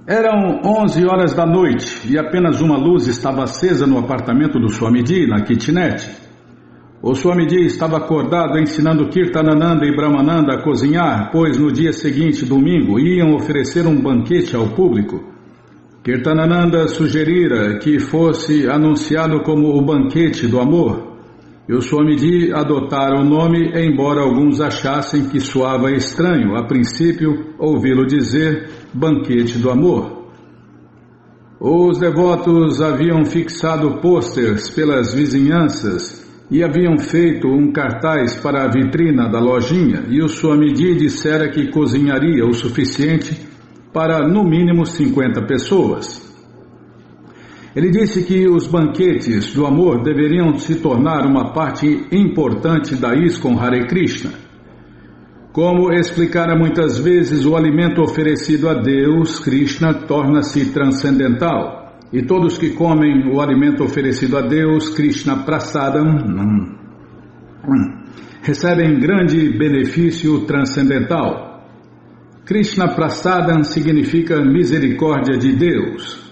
Eram 11 horas da noite e apenas uma luz estava acesa no apartamento do Swamiji, na kitnet. O Swamiji estava acordado ensinando Kirtanananda e Brahmananda a cozinhar, pois no dia seguinte, domingo, iam oferecer um banquete ao público. Kirtanananda sugerira que fosse anunciado como o banquete do amor. E o Swamiji adotara o nome, embora alguns achassem que soava estranho, a princípio, ouvi-lo dizer banquete do amor. Os devotos haviam fixado pôsteres pelas vizinhanças e haviam feito um cartaz para a vitrina da lojinha, e o Swamiji dissera que cozinharia o suficiente para, no mínimo, 50 pessoas. Ele disse que os banquetes do amor deveriam se tornar uma parte importante da ISKCON Hare Krishna. Como explicara muitas vezes, o alimento oferecido a Deus, Krishna, torna-se transcendental. E todos que comem o alimento oferecido a Deus, Krishna Prasadam, recebem grande benefício transcendental. Krishna Prasadam significa misericórdia de Deus.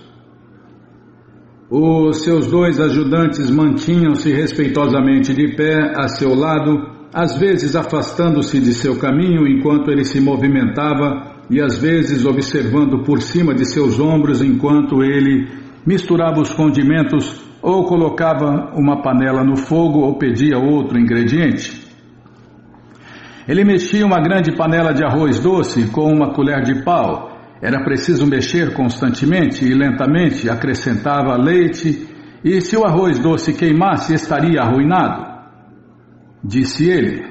Os seus dois ajudantes mantinham-se respeitosamente de pé a seu lado, às vezes afastando-se de seu caminho enquanto ele se movimentava e às vezes observando por cima de seus ombros enquanto ele misturava os condimentos ou colocava uma panela no fogo ou pedia outro ingrediente. Ele mexia uma grande panela de arroz doce com uma colher de pau. Era preciso mexer constantemente e lentamente, acrescentava leite, e se o arroz doce queimasse, estaria arruinado. Disse ele.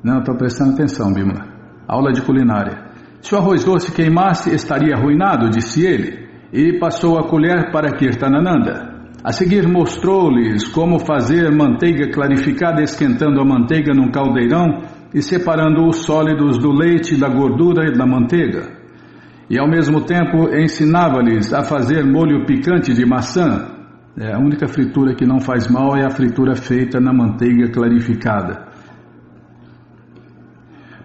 Não, estou prestando atenção, Bimala. Aula de culinária. Se o arroz doce queimasse, estaria arruinado, disse ele, e passou a colher para Kirtanananda. A seguir mostrou-lhes como fazer manteiga clarificada, esquentando a manteiga num caldeirão e separando os sólidos do leite, da gordura e da manteiga. E ao mesmo tempo ensinava-lhes a fazer molho picante de maçã. A única fritura que não faz mal é a fritura feita na manteiga clarificada.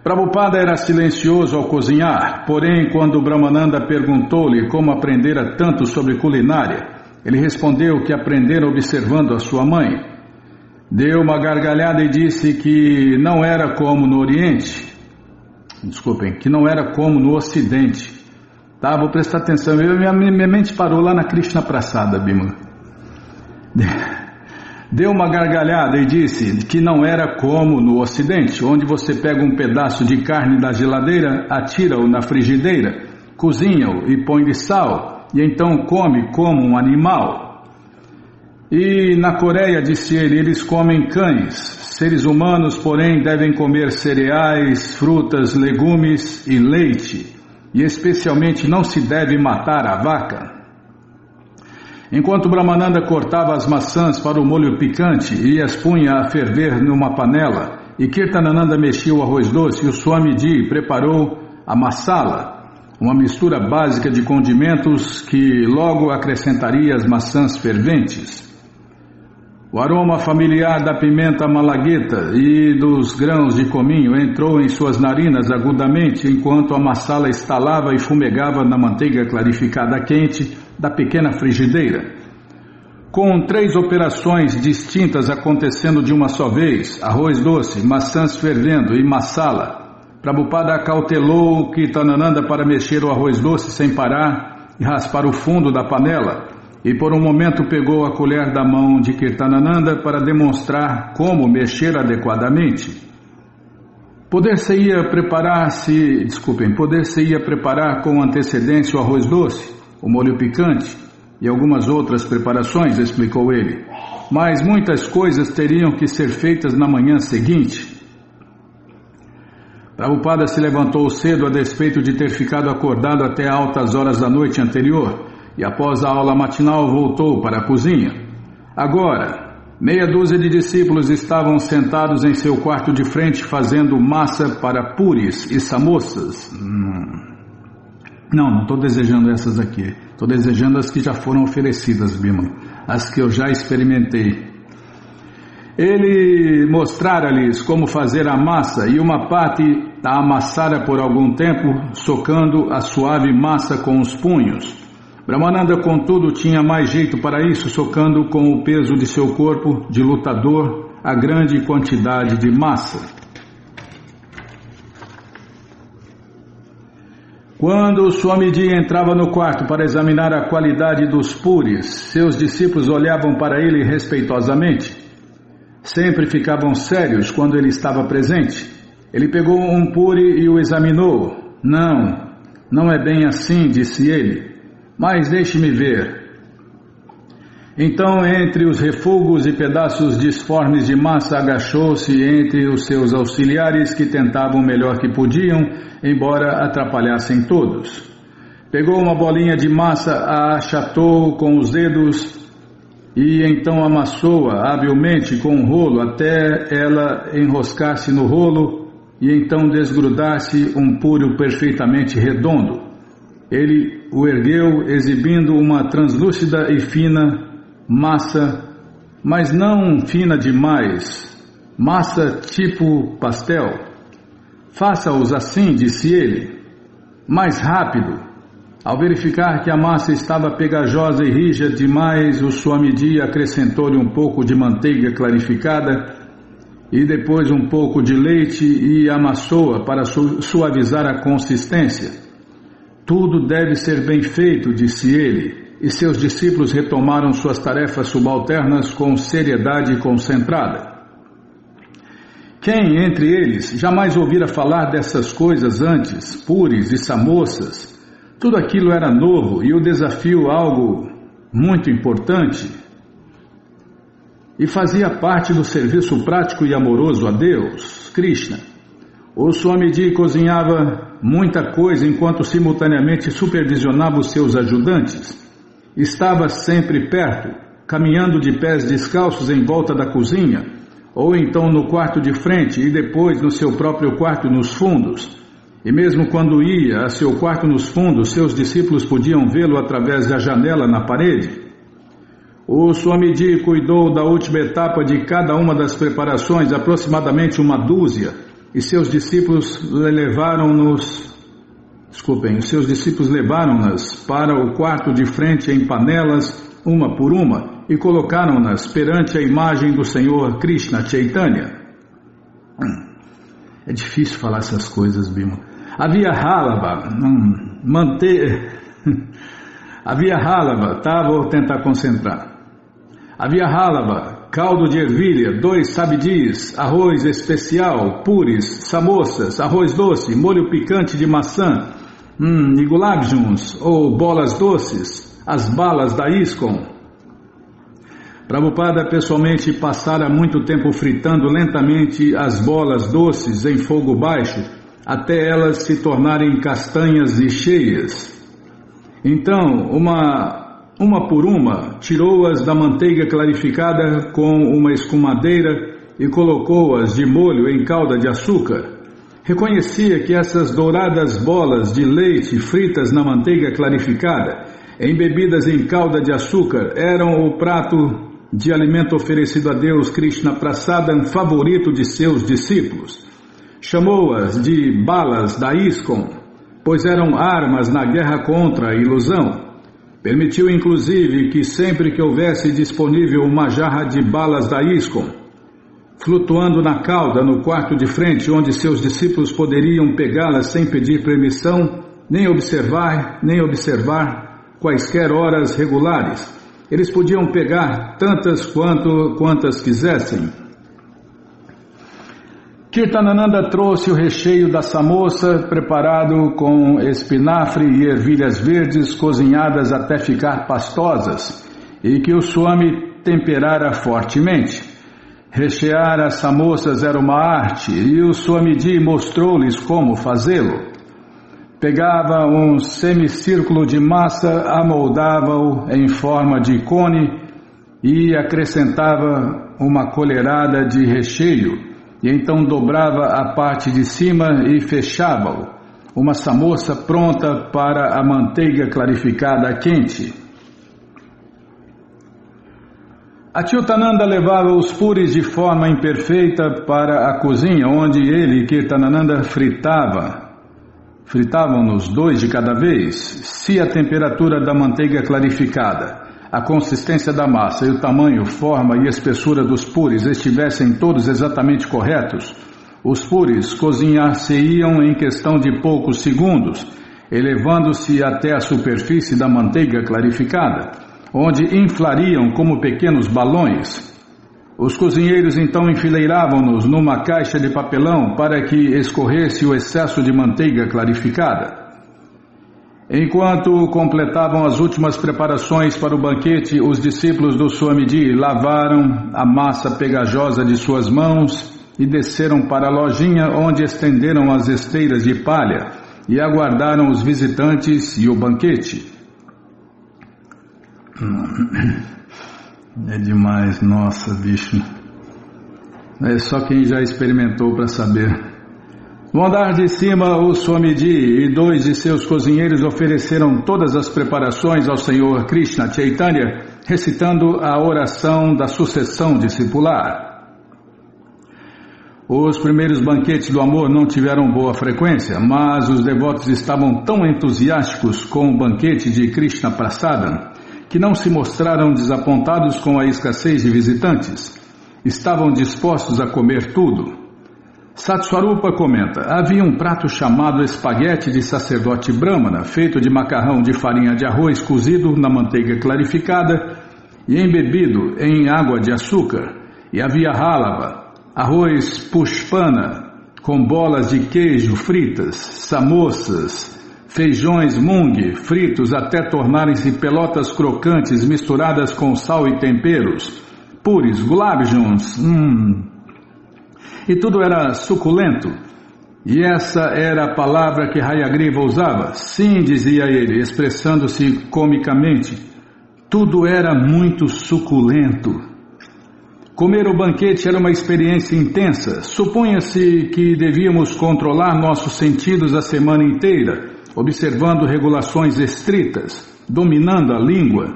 Prabhupada era silencioso ao cozinhar, porém quando Brahmananda perguntou-lhe como aprendera tanto sobre culinária, ele respondeu que aprendera observando a sua mãe. Deu uma gargalhada e disse que não era como no Oriente. Que não era como no Ocidente. Tá, vou prestar atenção. Minha mente parou lá na Krishna Prasada, Bimala. Deu uma gargalhada e disse que não era como no Ocidente, onde você pega um pedaço de carne da geladeira, atira-o na frigideira, cozinha-o e põe-lhe sal, e então come como um animal. E na Coreia, disse ele, eles comem cães. Seres humanos, porém, devem comer cereais, frutas, legumes e leite. E especialmente não se deve matar a vaca. Enquanto Brahmananda cortava as maçãs para o molho picante e as punha a ferver numa panela, e Kirtanananda mexia o arroz doce, e o Swamiji preparou a masala, uma mistura básica de condimentos que logo acrescentaria as maçãs ferventes. O aroma familiar da pimenta malagueta e dos grãos de cominho entrou em suas narinas agudamente enquanto a masala estalava e fumegava na manteiga clarificada quente da pequena frigideira. Com 3 operações distintas acontecendo de uma só vez, arroz doce, maçãs fervendo e masala, Prabhupada acautelou Kirtanananda para mexer o arroz doce sem parar e raspar o fundo da panela, e por um momento pegou a colher da mão de Kirtanananda para demonstrar como mexer adequadamente. Poder-se-ia preparar com antecedência o arroz doce, o molho picante e algumas outras preparações, explicou ele, mas muitas coisas teriam que ser feitas na manhã seguinte. Prabhupada se levantou cedo a despeito de ter ficado acordado até altas horas da noite anterior, e após a aula matinal voltou para a cozinha. Agora, meia dúzia de discípulos estavam sentados em seu quarto de frente fazendo massa para puris e samosas. Não estou desejando essas aqui. Estou desejando as que já foram oferecidas, Bimala. As que eu já experimentei. Ele mostrara-lhes como fazer a massa e uma parte a amassara por algum tempo, socando a suave massa com os punhos. Brahmananda, contudo, tinha mais jeito para isso, socando com o peso de seu corpo de lutador a grande quantidade de massa. Quando Swamiji entrava no quarto para examinar a qualidade dos puris, seus discípulos olhavam para ele respeitosamente. Sempre ficavam sérios quando ele estava presente. Ele pegou um puri e o examinou. Não é bem assim, disse ele. Mas deixe-me ver. Então, entre os refugos e pedaços disformes de massa, agachou-se entre os seus auxiliares que tentavam o melhor que podiam, embora atrapalhassem todos. Pegou uma bolinha de massa, a achatou com os dedos e então amassou-a habilmente com um rolo até ela enroscar-se no rolo e então desgrudar-se um puro perfeitamente redondo. Ele o ergueu, exibindo uma translúcida e fina massa, mas não fina demais, massa tipo pastel. Faça-os assim, disse ele, mais rápido. Ao verificar que a massa estava pegajosa e rija demais, o Swamiji acrescentou-lhe um pouco de manteiga clarificada e depois um pouco de leite e amassou-a para suavizar a consistência. Tudo deve ser bem feito, disse ele, e seus discípulos retomaram suas tarefas subalternas com seriedade concentrada. Quem, entre eles, jamais ouvira falar dessas coisas antes, puris e samosas? Tudo aquilo era novo e o desafio algo muito importante e fazia parte do serviço prático e amoroso a Deus, Krishna. O Swamiji cozinhava muita coisa enquanto simultaneamente supervisionava os seus ajudantes. Estava sempre perto, caminhando de pés descalços em volta da cozinha, ou então no quarto de frente e depois no seu próprio quarto nos fundos. E mesmo quando ia a seu quarto nos fundos, seus discípulos podiam vê-lo através da janela na parede. O Swamiji cuidou da última etapa de cada uma das preparações, aproximadamente uma dúzia, e seus discípulos levaram-nas para o quarto de frente em panelas, uma por uma, e colocaram-nas perante a imagem do Senhor Krishna Chaitanya. É difícil falar essas coisas, Bima. Havia halava, vou tentar concentrar. Havia halava, caldo de ervilha, 2 sabidis, arroz especial, puris, samosas, arroz doce, molho picante de maçã, e gulabjuns, ou bolas doces, as balas da ISKCON. Prabhupada pessoalmente passara muito tempo fritando lentamente as bolas doces em fogo baixo, até elas se tornarem castanhas e cheias. Então, uma por uma, tirou-as da manteiga clarificada com uma escumadeira e colocou-as de molho em calda de açúcar. Reconhecia que essas douradas bolas de leite fritas na manteiga clarificada, embebidas em calda de açúcar, eram o prato de alimento oferecido a Deus Krishna Prasadam favorito de seus discípulos. Chamou-as de balas da ISKCON, pois eram armas na guerra contra a ilusão. Permitiu inclusive que sempre que houvesse disponível uma jarra de balas da ISKCON, flutuando na calda no quarto de frente onde seus discípulos poderiam pegá-las sem pedir permissão, nem observar quaisquer horas regulares. Eles podiam pegar tantas quantas quisessem. Kirtanananda trouxe o recheio da samosa preparado com espinafre e ervilhas verdes cozinhadas até ficar pastosas e que o Swami temperara fortemente. Rechear as samosas era uma arte e o Swamiji mostrou-lhes como fazê-lo. Pegava um semicírculo de massa, amoldava-o em forma de cone e acrescentava uma colherada de recheio e então dobrava a parte de cima e fechava-o, uma samosa pronta para a manteiga clarificada quente. Achyutananda levava os puris de forma imperfeita para a cozinha, onde ele e Kirtanananda fritavam-nos 2 de cada vez. Se a temperatura da manteiga clarificada, a consistência da massa e o tamanho, forma e espessura dos puris estivessem todos exatamente corretos, os puris cozinhar-se-iam em questão de poucos segundos, elevando-se até a superfície da manteiga clarificada, onde inflariam como pequenos balões. Os cozinheiros então enfileiravam-nos numa caixa de papelão para que escorresse o excesso de manteiga clarificada. Enquanto completavam as últimas preparações para o banquete, os discípulos do Swamiji lavaram a massa pegajosa de suas mãos e desceram para a lojinha, onde estenderam as esteiras de palha e aguardaram os visitantes e o banquete. É demais, nossa, bicho. É só quem já experimentou para saber. No andar de cima, o Swamiji e 2 de seus cozinheiros ofereceram todas as preparações ao Senhor Krishna Chaitanya, recitando a oração da sucessão discipular. Os primeiros banquetes do amor não tiveram boa frequência, mas os devotos estavam tão entusiásticos com o banquete de Krishna Prasadam que não se mostraram desapontados com a escassez de visitantes. Estavam dispostos a comer tudo. Satswarupa comenta: havia um prato chamado espaguete de sacerdote brahmana, feito de macarrão de farinha de arroz cozido na manteiga clarificada e embebido em água de açúcar, e havia halava, arroz pushpana, com bolas de queijo fritas, samosas, feijões mung fritos até tornarem-se pelotas crocantes misturadas com sal e temperos, puris, gulabjons, e tudo era suculento. E essa era a palavra que Hayagriva usava. Sim, dizia ele, expressando-se comicamente, tudo era muito suculento. Comer o banquete era uma experiência intensa. Supunha-se que devíamos controlar nossos sentidos a semana inteira, observando regulações estritas, dominando a língua.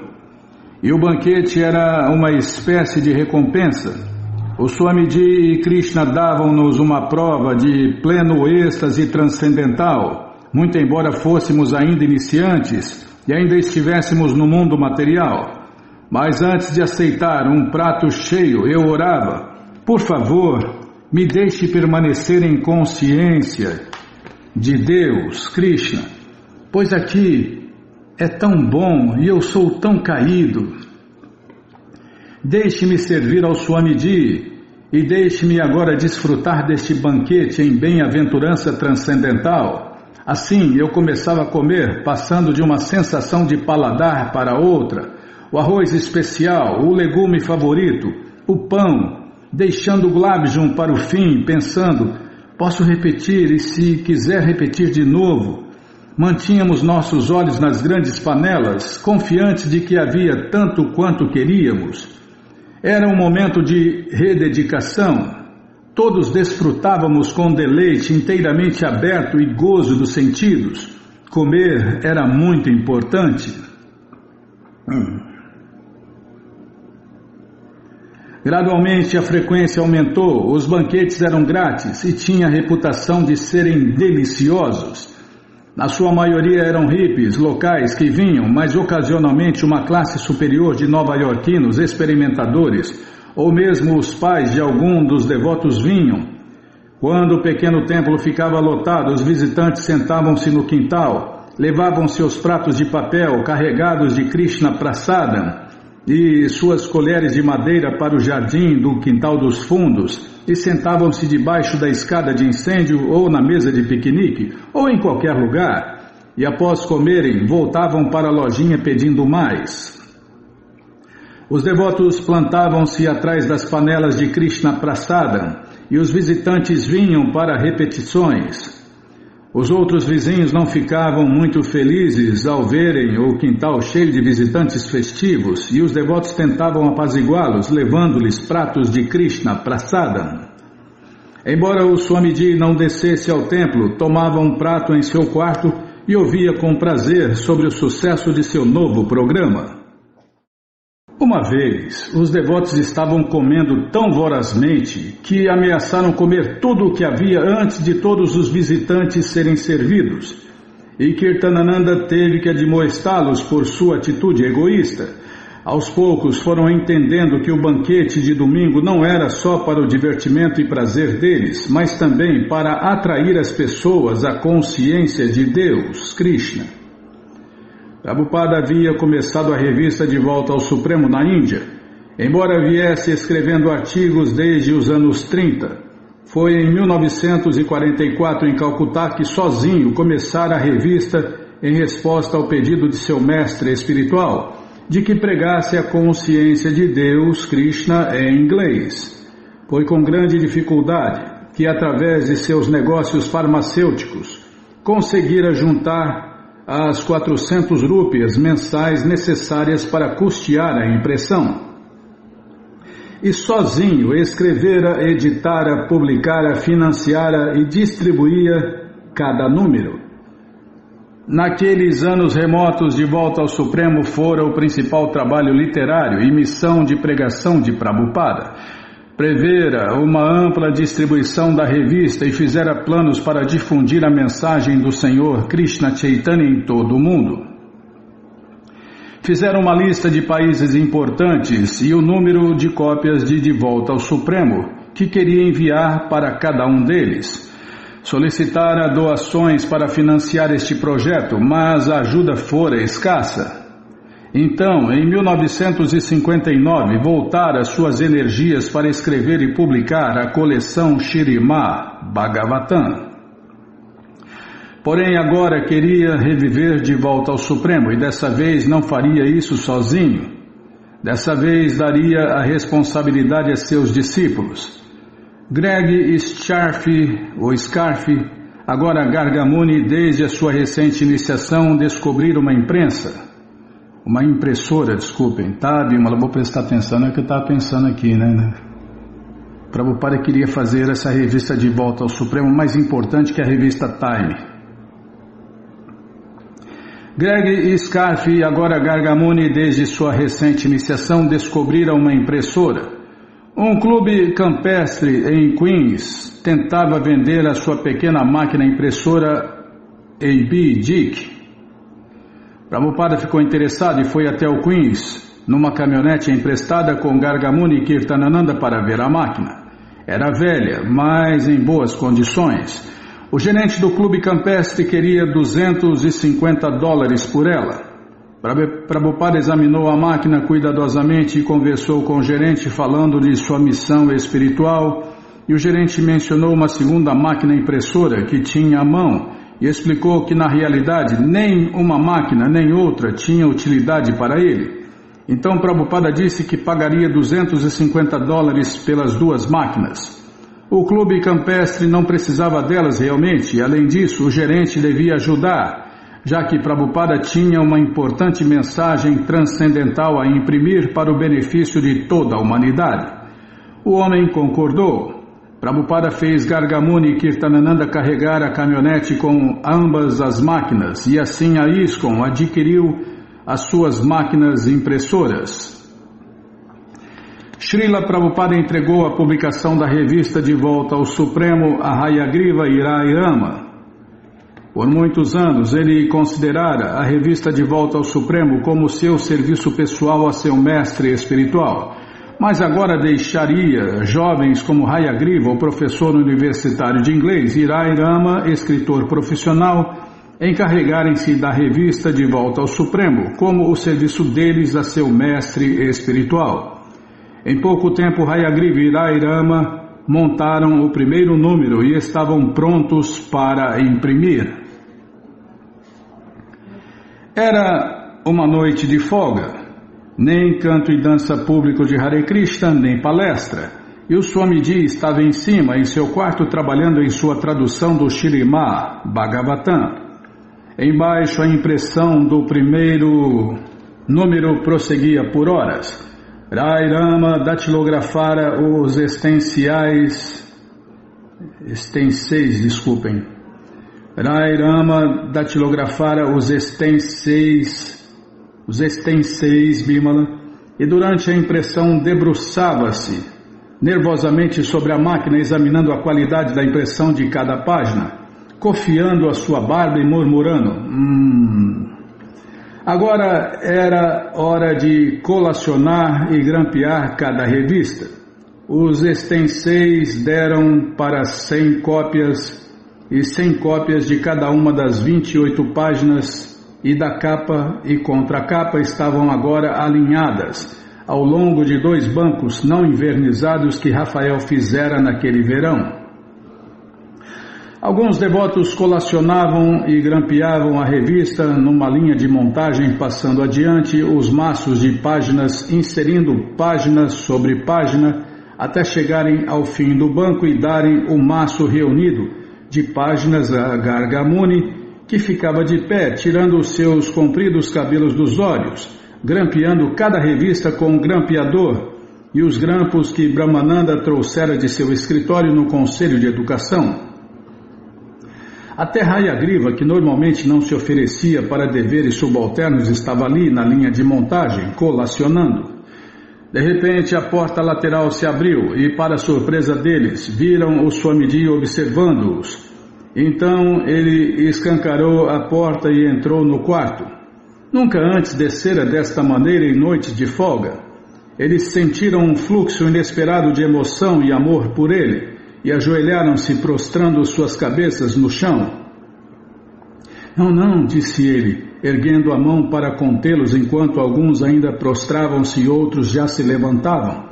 E o banquete era uma espécie de recompensa. O Swamiji e Krishna davam-nos uma prova de pleno êxtase transcendental, muito embora fôssemos ainda iniciantes e ainda estivéssemos no mundo material. Mas antes de aceitar um prato cheio, eu orava: por favor, me deixe permanecer em consciência de Deus, Krishna, pois aqui é tão bom e eu sou tão caído. Deixe-me servir ao Swamiji e deixe-me agora desfrutar deste banquete em bem-aventurança transcendental. Assim eu começava a comer, passando de uma sensação de paladar para outra, o arroz especial, o legume favorito, o pão, deixando o glabjum para o fim, pensando, posso repetir e se quiser repetir de novo. Mantínhamos nossos olhos nas grandes panelas, confiantes de que havia tanto quanto queríamos. Era um momento de rededicação. Todos desfrutávamos com deleite inteiramente aberto e gozo dos sentidos. Comer era muito importante. Gradualmente a frequência aumentou, os banquetes eram grátis e tinham a reputação de serem deliciosos. Na sua maioria eram hippies locais que vinham, mas ocasionalmente uma classe superior de nova-iorquinos experimentadores, ou mesmo os pais de algum dos devotos vinham. Quando o pequeno templo ficava lotado, os visitantes sentavam-se no quintal, levavam seus pratos de papel carregados de Krishna Prasadam e suas colheres de madeira para o jardim do quintal dos fundos e sentavam-se debaixo da escada de incêndio ou na mesa de piquenique ou em qualquer lugar e após comerem voltavam para a lojinha pedindo mais. Os devotos plantavam-se atrás das panelas de Krishna Prasadam e os visitantes vinham para repetições. Os outros vizinhos não ficavam muito felizes ao verem o quintal cheio de visitantes festivos e os devotos tentavam apaziguá-los, levando-lhes pratos de Krishna Prasadam. Embora o Swamiji não descesse ao templo, tomava um prato em seu quarto e ouvia com prazer sobre o sucesso de seu novo programa. Uma vez, os devotos estavam comendo tão vorazmente que ameaçaram comer tudo o que havia antes de todos os visitantes serem servidos. E Kirtanananda teve que admoestá-los por sua atitude egoísta. Aos poucos foram entendendo que o banquete de domingo não era só para o divertimento e prazer deles, mas também para atrair as pessoas à consciência de Deus, Krishna. Prabhupada havia começado a revista De Volta ao Supremo na Índia, embora viesse escrevendo artigos desde os anos 30. Foi em 1944 em Calcutá que sozinho começara a revista em resposta ao pedido de seu mestre espiritual, de que pregasse a consciência de Deus, Krishna, em inglês. Foi com grande dificuldade que, através de seus negócios farmacêuticos, conseguira juntar as 400 rúpias mensais necessárias para custear a impressão. E sozinho escrevera, editara, publicara, financiara e distribuía cada número. Naqueles anos remotos, De Volta ao Supremo fora o principal trabalho literário e missão de pregação de Prabhupada. Prevera uma ampla distribuição da revista e fizera planos para difundir a mensagem do Senhor Krishna Chaitanya em todo o mundo. Fizeram uma lista de países importantes e o número de cópias de Volta ao Supremo que queria enviar para cada um deles. Solicitara doações para financiar este projeto, mas a ajuda fora escassa. Então, em 1959, voltara suas energias para escrever e publicar a coleção Śrīmad Bhagavatam. Porém, agora queria reviver De Volta ao Supremo e dessa vez não faria isso sozinho. Dessa vez daria a responsabilidade a seus discípulos. Greg Scarfe, agora Gargamuni, desde a sua recente iniciação, descobriram uma impressora, desculpem, tá, Bimala, vou prestar atenção, não é que eu estava pensando aqui, né? Prabhupada queria fazer essa revista De Volta ao Supremo mais importante que a revista Time. Greg Scarfe, agora Gargamuni, desde sua recente iniciação, descobriram uma impressora. Um clube campestre em Queens tentava vender a sua pequena máquina impressora A.B. Dick. Prabhupada ficou interessado e foi até o Queens, numa caminhonete emprestada com Gargamuni e Kirtanananda para ver a máquina. Era velha, mas em boas condições. O gerente do clube campestre queria $250 por ela. Prabhupada examinou a máquina cuidadosamente e conversou com o gerente falando-lhe sua missão espiritual, e o gerente mencionou uma segunda máquina impressora que tinha à mão e explicou que na realidade nem uma máquina nem outra tinha utilidade para ele. Então Prabhupada disse que pagaria $250 pelas duas máquinas. O clube campestre não precisava delas realmente e, além disso, o gerente devia ajudar, já que Prabhupada tinha uma importante mensagem transcendental a imprimir para o benefício de toda a humanidade. O homem concordou. Prabhupada fez Gargamuni e Kirtanananda carregar a caminhonete com ambas as máquinas e assim a ISKCON adquiriu as suas máquinas impressoras. Srila Prabhupada entregou a publicação da revista De Volta ao Supremo a Hayagriva Irairama. Por muitos anos, ele considerara a revista De Volta ao Supremo como seu serviço pessoal a seu mestre espiritual, mas agora deixaria jovens como Hayagriva, o professor universitário de inglês, e Rai Rama, escritor profissional, encarregarem-se da revista De Volta ao Supremo, como o serviço deles a seu mestre espiritual. Em pouco tempo, Hayagriva e Rai Rama montaram o primeiro número e estavam prontos para imprimir. Era uma noite de folga, nem canto e dança público de Hare Krishna, nem palestra, e o Swamiji estava em cima, em seu quarto, trabalhando em sua tradução do Śrīmad Bhagavatam. Embaixo, a impressão do primeiro número prosseguia por horas. Rai Rama datilografara os Rai Rama datilografara os extenseis, Bimala, e durante a impressão debruçava-se nervosamente sobre a máquina, examinando a qualidade da impressão de cada página, cofiando a sua barba e murmurando: Agora era hora de colacionar e grampear cada revista. Os estenseis deram para 100 cópias e 100 cópias de cada uma das 28 páginas, e da capa e contracapa estavam agora alinhadas ao longo de 2 bancos não envernizados que Rafael fizera naquele verão. Alguns devotos colacionavam e grampeavam a revista numa linha de montagem, passando adiante os maços de páginas, inserindo página sobre página, até chegarem ao fim do banco e darem o maço reunido de páginas a Gargamuni, que ficava de pé, tirando os seus compridos cabelos dos olhos, grampeando cada revista com um grampeador e os grampos que Brahmananda trouxera de seu escritório no Conselho de Educação. Até Hayagriva, que normalmente não se oferecia para deveres subalternos, estava ali na linha de montagem, colacionando. De repente, a porta lateral se abriu e, para surpresa deles, viram o Swamiji observando-os. Então ele escancarou a porta e entrou no quarto. Nunca antes descera desta maneira em noite de folga. Eles sentiram um fluxo inesperado de emoção e amor por ele e ajoelharam-se prostrando suas cabeças no chão. Não, não, disse ele, erguendo a mão para contê-los enquanto alguns ainda prostravam-se e outros já se levantavam.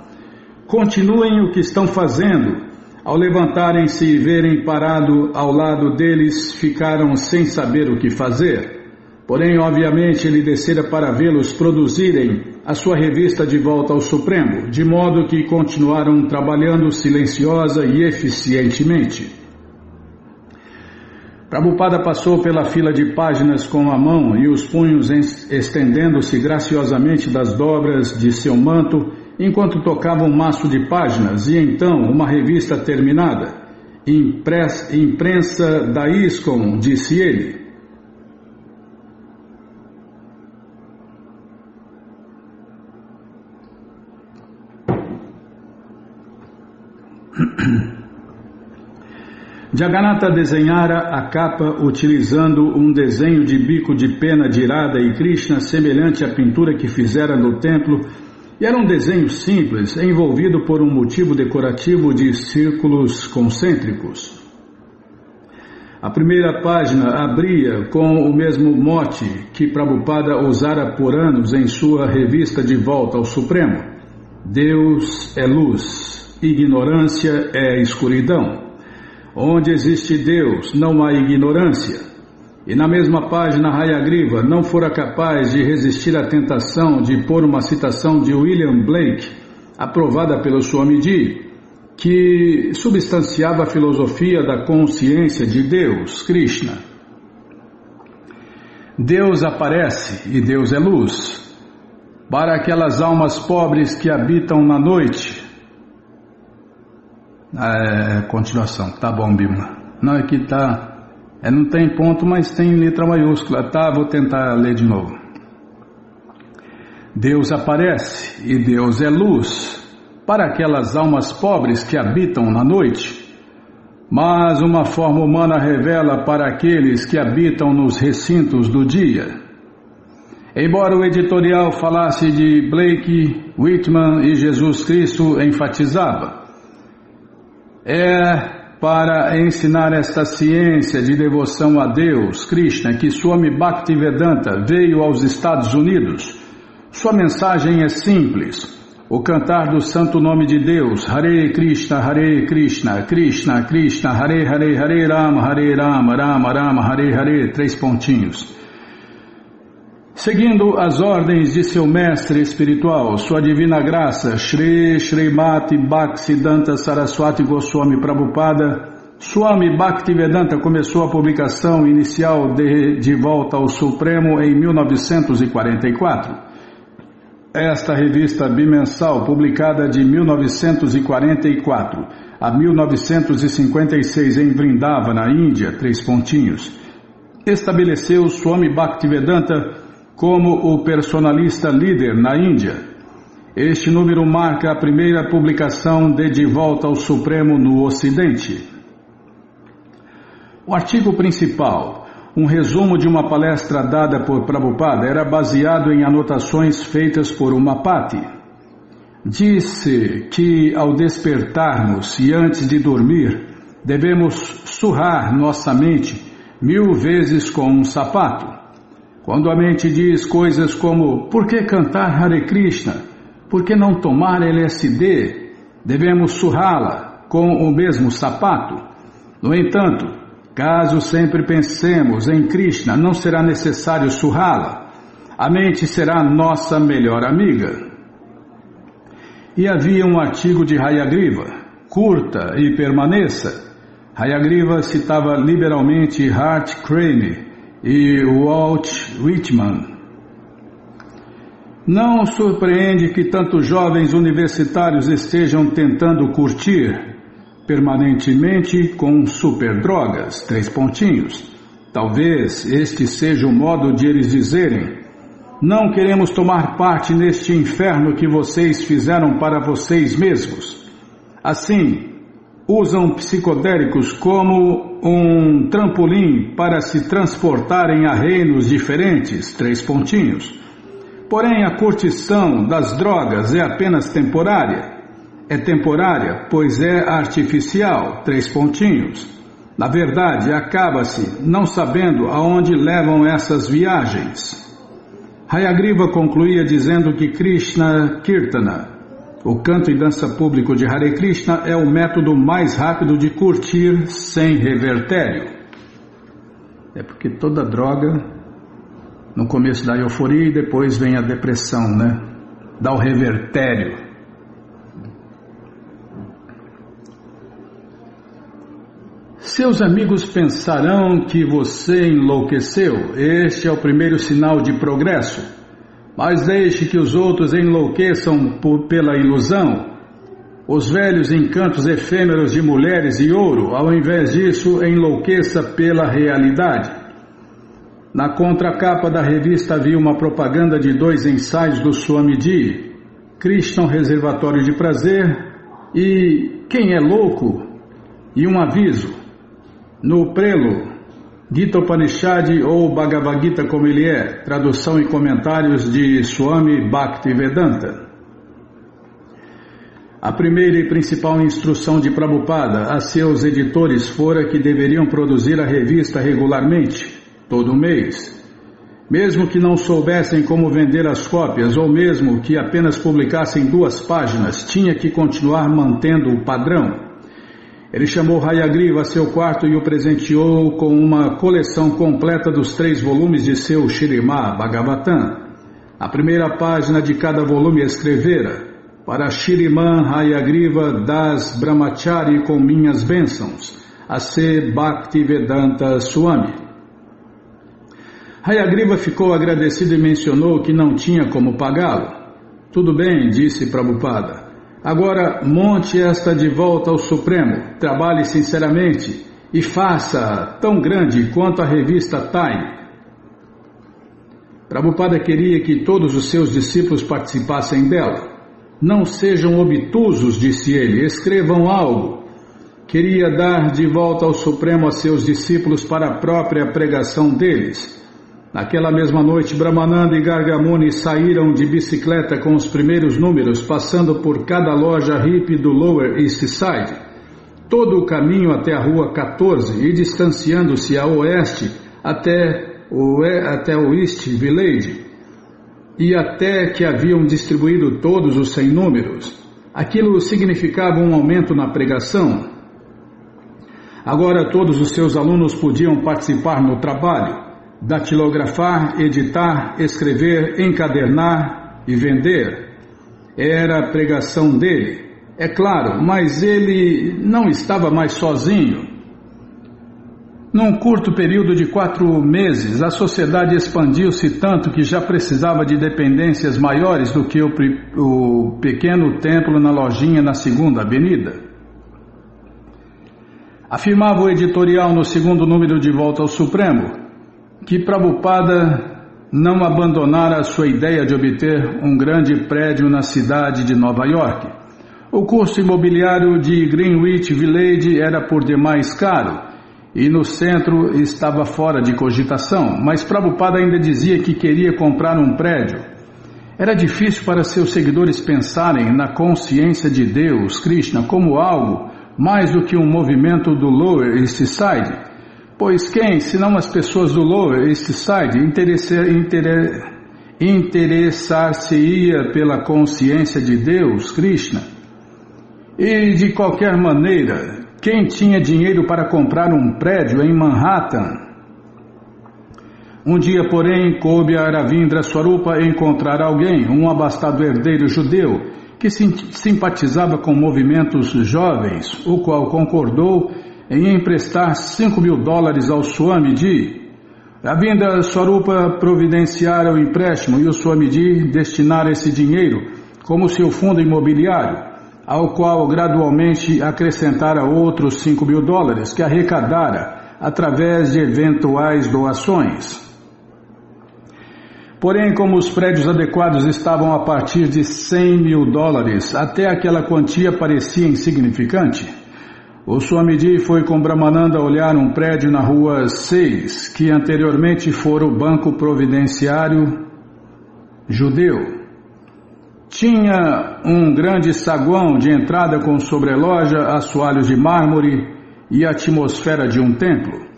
Continuem o que estão fazendo. Ao levantarem-se e verem parado ao lado deles, ficaram sem saber o que fazer. Porém, obviamente, ele descera para vê-los produzirem a sua revista de volta ao Supremo, de modo que continuaram trabalhando silenciosa e eficientemente. Prabhupada passou pela fila de páginas com a mão e os punhos estendendo-se graciosamente das dobras de seu manto, enquanto tocava um maço de páginas, e então uma revista terminada. Imprensa da ISKCON, disse ele. Jagannatha desenhara a capa utilizando um desenho de bico de pena de Radha e Krishna semelhante à pintura que fizera no templo, e era um desenho simples, envolvido por um motivo decorativo de círculos concêntricos. A primeira página abria com o mesmo mote que Prabhupada usara por anos em sua revista de volta ao Supremo: Deus é luz, ignorância é escuridão. Onde existe Deus, não há ignorância. E na mesma página, Hayagriva não fora capaz de resistir à tentação de pôr uma citação de William Blake, aprovada pelo Swamiji, que substanciava a filosofia da consciência de Deus, Krishna. Deus aparece e Deus é luz. Para aquelas almas pobres que habitam na noite... continuação, tá bom, Bima. Não, aqui tá... não tem ponto, mas tem letra maiúscula. Tá, vou tentar ler de novo. Deus aparece e Deus é luz para aquelas almas pobres que habitam na noite, mas uma forma humana revela para aqueles que habitam nos recintos do dia. Embora o editorial falasse de Blake, Whitman e Jesus Cristo, enfatizava: para ensinar esta ciência de devoção a Deus, Krishna, que Swami Bhaktivedanta veio aos Estados Unidos. Sua mensagem é simples: o cantar do santo nome de Deus, Hare Krishna, Krishna Krishna, Hare Hare, Hare Rama, Rama Rama, Hare Hare, 3 pontinhos. Seguindo as ordens de seu mestre espiritual, sua divina graça, Shri Srimati Bhaktisiddhanta Saraswati Goswami Prabhupada, Swami Bhaktivedanta começou a publicação inicial de Volta ao Supremo em 1944. Esta revista bimensal, publicada de 1944 a 1956 em Vrindavana, Índia, 3 pontinhos, estabeleceu Swami Bhaktivedanta como o personalista líder na Índia. Este número marca a primeira publicação de Volta ao Supremo no Ocidente. O artigo principal, um resumo de uma palestra dada por Prabhupada, era baseado em anotações feitas por Umapati. Disse que ao despertarmos e antes de dormir, devemos surrar nossa mente 1000 vezes com um sapato. Quando a mente diz coisas como, por que cantar Hare Krishna? Por que não tomar LSD? Devemos surrá-la com o mesmo sapato. No entanto, caso sempre pensemos em Krishna, não será necessário surrá-la. A mente será nossa melhor amiga. E havia um artigo de Hayagriva, curta e permaneça. Hayagriva citava liberalmente Hart Crane e Walt Whitman. Não surpreende que tantos jovens universitários estejam tentando curtir permanentemente com superdrogas, 3 pontinhos. Talvez este seja o modo de eles dizerem: não queremos tomar parte neste inferno que vocês fizeram para vocês mesmos. Assim, usam psicodélicos como um trampolim para se transportarem a reinos diferentes, 3 pontinhos. Porém, a curtição das drogas é apenas temporária. É temporária, pois é artificial, 3 pontinhos. Na verdade, acaba-se não sabendo aonde levam essas viagens. Hayagriva concluía dizendo que Krishna Kirtana, o canto e dança público de Hare Krishna, é o método mais rápido de curtir sem revertério. É porque toda droga, no começo dá euforia e depois vem a depressão, né? Dá o revertério. Seus amigos pensarão que você enlouqueceu. Este é o primeiro sinal de progresso. Mas deixe que os outros enlouqueçam pela ilusão. Os velhos encantos efêmeros de mulheres e ouro, ao invés disso, enlouqueça pela realidade. Na contracapa da revista havia uma propaganda de 2 ensaios do Swamiji, Krishna, Reservatório de Prazer, e Quem é Louco? E um aviso. No prelo, Gita Upanishad ou Bhagavad Gita como ele é, tradução e comentários de Swami Bhaktivedanta. A primeira e principal instrução de Prabhupada a seus editores fora que deveriam produzir a revista regularmente, todo mês. Mesmo que não soubessem como vender as cópias, ou mesmo que apenas publicassem 2 páginas, tinha que continuar mantendo o padrão. Ele chamou Hayagriva a seu quarto e o presenteou com uma coleção completa dos 3 volumes de seu Śrīmad Bhagavatam. A primeira página de cada volume escrevera: para Shriman Hayagriva das Brahmachari com minhas bênçãos, a C. Bhaktivedanta Swami. Hayagriva ficou agradecido e mencionou que não tinha como pagá-lo. Tudo bem, disse Prabhupada. Agora monte esta de volta ao Supremo, trabalhe sinceramente e faça tão grande quanto a revista Time. Prabhupada queria que todos os seus discípulos participassem dela. Não sejam obtusos, disse ele, escrevam algo. Queria dar de volta ao Supremo a seus discípulos para a própria pregação deles. Naquela mesma noite, Brahmananda e Gargamuni saíram de bicicleta com os primeiros números, passando por cada loja hippie do Lower East Side, todo o caminho até a Rua 14 e distanciando-se a oeste até o East Village, e até que haviam distribuído todos os 100 números. Aquilo significava um aumento na pregação. Agora todos os seus alunos podiam participar no trabalho, datilografar, editar, escrever, encadernar e vender. Era a pregação dele, é claro, mas ele não estava mais sozinho. Num curto período de 4 meses, a sociedade expandiu-se tanto que já precisava de dependências maiores do que o pequeno templo na lojinha na 2ª Avenida. Afirmava o editorial no 2º número de Volta ao Supremo que Prabhupada não abandonara a sua ideia de obter um grande prédio na cidade de Nova York. O custo imobiliário de Greenwich Village era por demais caro e no centro estava fora de cogitação, mas Prabhupada ainda dizia que queria comprar um prédio. Era difícil para seus seguidores pensarem na consciência de Deus, Krishna, como algo mais do que um movimento do Lower East Side, pois quem, senão as pessoas do Lower East Side, interessar-se-ia pela consciência de Deus, Krishna? E, de qualquer maneira, quem tinha dinheiro para comprar um prédio em Manhattan? Um dia, porém, coube a Ravindra Swarupa encontrar alguém, um abastado herdeiro judeu, que simpatizava com movimentos jovens, o qual concordou em emprestar $5.000 ao Swamiji. Ravindra Swarupa providenciara o empréstimo e o Swamiji destinara esse dinheiro como seu fundo imobiliário, ao qual gradualmente acrescentara outros $5.000 que arrecadara através de eventuais doações. Porém, como os prédios adequados estavam a partir de $100.000, até aquela quantia parecia insignificante. O Swamiji foi com Brahmananda olhar um prédio na rua 6, que anteriormente fora o Banco Providenciário Judeu. Tinha um grande saguão de entrada com sobreloja, assoalhos de mármore e a atmosfera de um templo.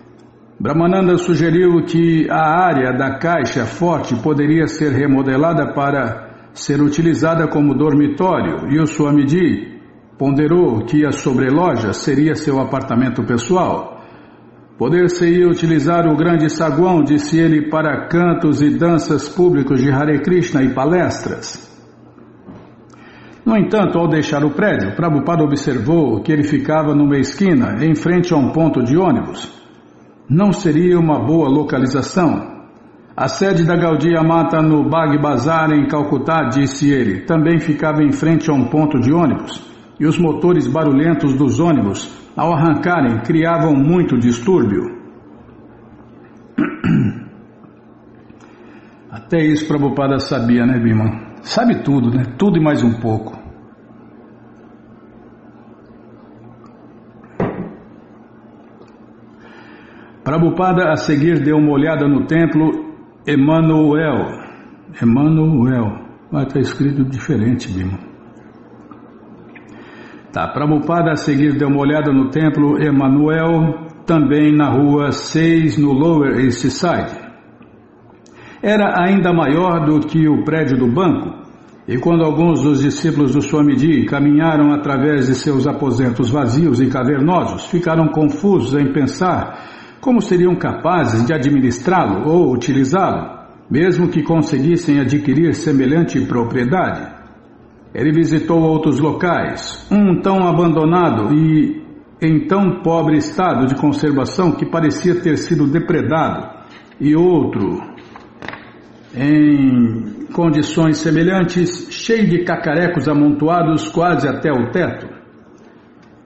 Brahmananda sugeriu que a área da caixa forte poderia ser remodelada para ser utilizada como dormitório e o Swamiji ponderou que a sobreloja seria seu apartamento pessoal. Poder-se-ia utilizar o grande saguão, disse ele, para cantos e danças públicos de Hare Krishna e palestras. No entanto, ao deixar o prédio, Prabhupada observou que ele ficava numa esquina, em frente a um ponto de ônibus. Não seria uma boa localização. A sede da Gaudiya Mata no Bag Bazar em Calcutá, disse ele, também ficava em frente a um ponto de ônibus, e os motores barulhentos dos ônibus, ao arrancarem, criavam muito distúrbio. Até isso Prabhupada sabia, né, Bima? Sabe tudo, né? Tudo e mais um pouco. Prabhupada a seguir deu uma olhada no templo Emmanuel. Está escrito diferente, Bima. Prabhupada a seguir deu uma olhada no templo Emmanuel, também na rua 6, no Lower East Side. Era ainda maior do que o prédio do banco, e quando alguns dos discípulos do Swamiji caminharam através de seus aposentos vazios e cavernosos, ficaram confusos em pensar como seriam capazes de administrá-lo ou utilizá-lo, mesmo que conseguissem adquirir semelhante propriedade. Ele visitou outros locais, um tão abandonado e em tão pobre estado de conservação que parecia ter sido depredado, e outro em condições semelhantes, cheio de cacarecos amontoados quase até o teto.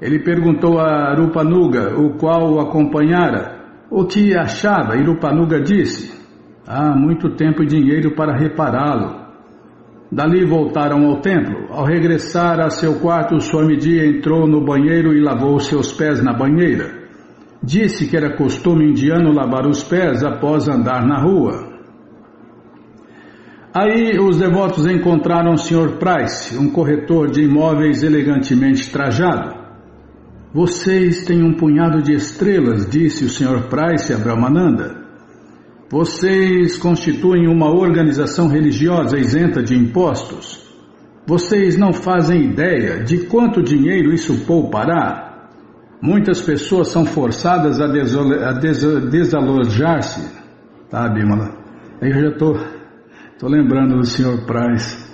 Ele perguntou a Rupanuga, o qual o acompanhara, o que achava, e Rupanuga disse: há muito tempo e dinheiro para repará-lo. Dali voltaram ao templo. Ao regressar a seu quarto, Swamiji entrou no banheiro e lavou seus pés na banheira. Disse que era costume indiano lavar os pés após andar na rua. Aí os devotos encontraram o Sr. Price, um corretor de imóveis elegantemente trajado. Vocês têm um punhado de estrelas, disse o Sr. Price a Brahmananda. Vocês constituem uma organização religiosa isenta de impostos. Vocês não fazem ideia de quanto dinheiro isso poupará. Muitas pessoas são forçadas a desalojar-se. Tá, Bimala? Aí eu já estou lembrando do Sr. Price.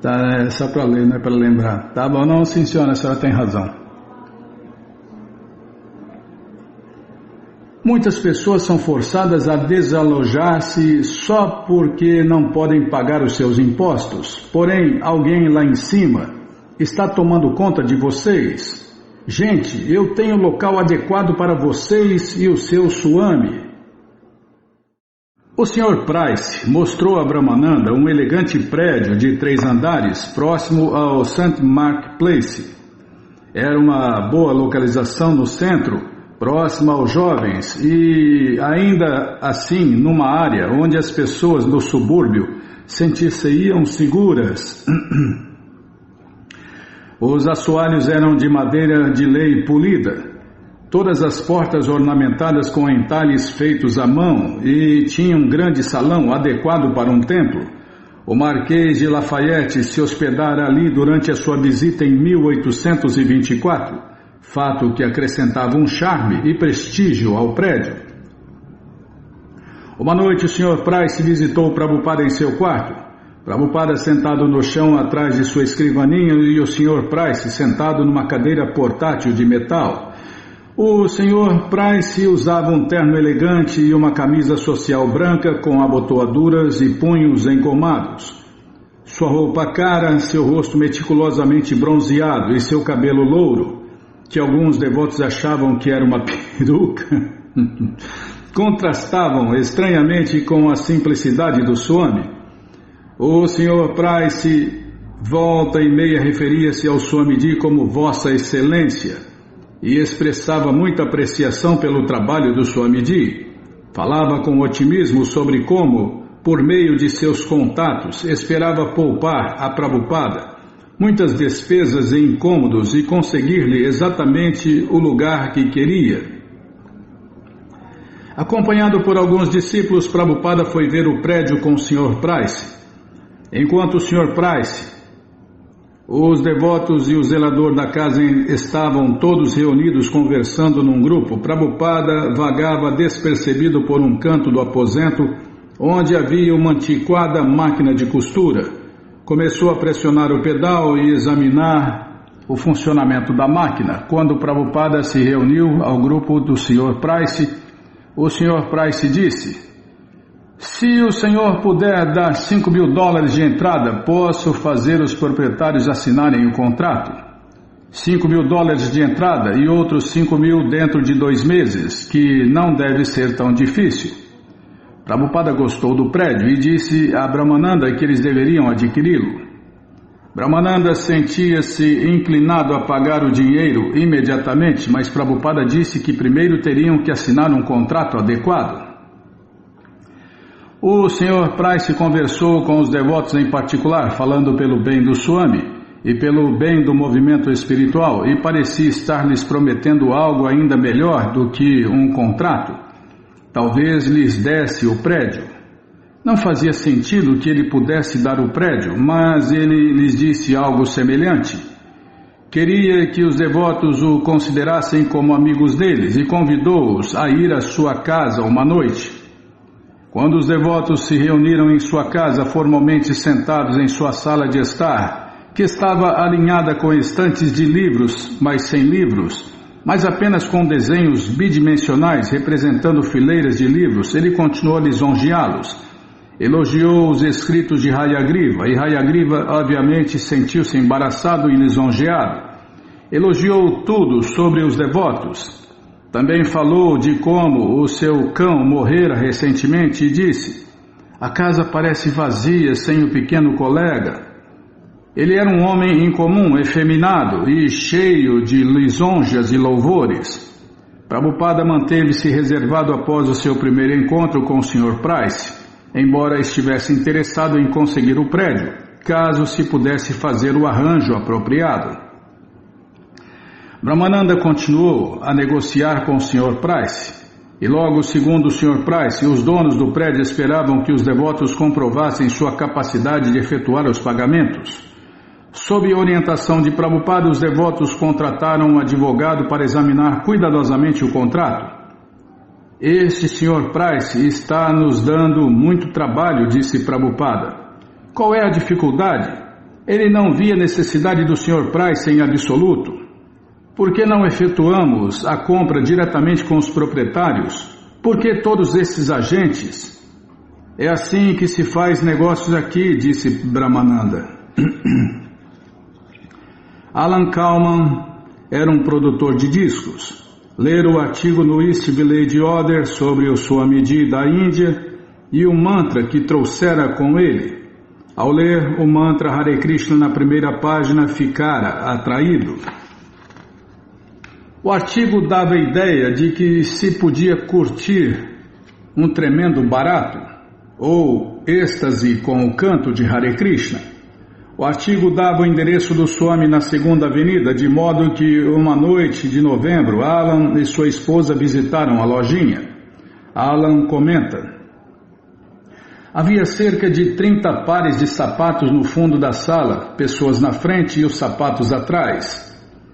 Tá, é só para ler, não é para lembrar. Tá bom, não, sim, senhora, a senhora tem razão. Muitas pessoas são forçadas a desalojar-se só porque não podem pagar os seus impostos. Porém, alguém lá em cima está tomando conta de vocês. Gente, eu tenho local adequado para vocês e o seu Swami. O Sr. Price mostrou a Brahmananda um elegante prédio de 3 andares próximo ao St. Mark Place. Era uma boa localização no centro, próxima aos jovens e ainda assim numa área onde as pessoas do subúrbio sentir-se-iam seguras. Os assoalhos eram de madeira de lei polida. Todas as portas ornamentadas com entalhes feitos à mão e tinha um grande salão adequado para um templo. O Marquês de Lafayette se hospedara ali durante a sua visita em 1824, fato que acrescentava um charme e prestígio ao prédio. Uma noite o Sr. Price visitou Prabhupada em seu quarto. Prabhupada sentado no chão atrás de sua escrivaninha e o Sr. Price sentado numa cadeira portátil de metal. O Sr. Price usava um terno elegante e uma camisa social branca com abotoaduras e punhos engomados. Sua roupa cara, seu rosto meticulosamente bronzeado e seu cabelo louro, que alguns devotos achavam que era uma peruca, contrastavam estranhamente com a simplicidade do Swami. O Sr. Price volta e meia referia-se ao Swamiji como Vossa Excelência e expressava muita apreciação pelo trabalho do Swamiji. Falava com otimismo sobre como, por meio de seus contatos, esperava poupar a Prabhupada muitas despesas e incômodos e conseguir-lhe exatamente o lugar que queria. Acompanhado por alguns discípulos, Prabhupada foi ver o prédio com o Sr. Price. Enquanto o Sr. Price, os devotos e o zelador da casa estavam todos reunidos conversando num grupo, Prabhupada vagava despercebido por um canto do aposento, onde havia uma antiquada máquina de costura. Começou a pressionar o pedal e examinar o funcionamento da máquina. Quando Prabhupada se reuniu ao grupo do Sr. Price, o Sr. Price disse: se o senhor puder dar $5.000 de entrada, posso fazer os proprietários assinarem o contrato. $5.000 de entrada e outros 5.000 dentro de 2 meses, que não deve ser tão difícil. Prabhupada gostou do prédio e disse a Brahmananda que eles deveriam adquiri-lo. Brahmananda sentia-se inclinado a pagar o dinheiro imediatamente, mas Prabhupada disse que primeiro teriam que assinar um contrato adequado. O Sr. Price conversou com os devotos em particular, falando pelo bem do Swami e pelo bem do movimento espiritual, e parecia estar lhes prometendo algo ainda melhor do que um contrato. Talvez lhes desse o prédio. Não fazia sentido que ele pudesse dar o prédio, mas ele lhes disse algo semelhante. Queria que os devotos o considerassem como amigos deles e convidou-os a ir à sua casa uma noite. Quando os devotos se reuniram em sua casa, formalmente sentados em sua sala de estar, que estava alinhada com estantes de livros, mas sem livros, mas apenas com desenhos bidimensionais representando fileiras de livros, ele continuou a lisonjeá-los. Elogiou os escritos de Hayagriva, e Hayagriva obviamente sentiu-se embaraçado e lisonjeado. Elogiou tudo sobre os devotos. Também falou de como o seu cão morrera recentemente e disse: a casa parece vazia sem o pequeno colega. Ele era um homem incomum, efeminado e cheio de lisonjas e louvores. Prabhupada manteve-se reservado após o seu primeiro encontro com o Sr. Price, embora estivesse interessado em conseguir o prédio, caso se pudesse fazer o arranjo apropriado. Brahmananda continuou a negociar com o Sr. Price, e logo, segundo o Sr. Price, os donos do prédio esperavam que os devotos comprovassem sua capacidade de efetuar os pagamentos. Sob orientação de Prabhupada, os devotos contrataram um advogado para examinar cuidadosamente o contrato. Este Sr. Price está nos dando muito trabalho, disse Prabhupada. Qual é a dificuldade? Ele não via necessidade do Sr. Price em absoluto. Por que não efetuamos a compra diretamente com os proprietários? Por que todos esses agentes? É assim que se faz negócios aqui, disse Brahmananda. Alan Kalman era um produtor de discos. Ler o artigo no East Village Order sobre o Swamiji da Índia e o mantra que trouxera com ele. Ao ler o mantra Hare Krishna na primeira página, ficara atraído. O artigo dava a ideia de que se podia curtir um tremendo barato, ou êxtase com o canto de Hare Krishna. O artigo dava o endereço do Swami na Segunda Avenida, de modo que uma noite de novembro, Alan e sua esposa visitaram a lojinha. Alan comenta: havia cerca de 30 pares de sapatos no fundo da sala, pessoas na frente e os sapatos atrás.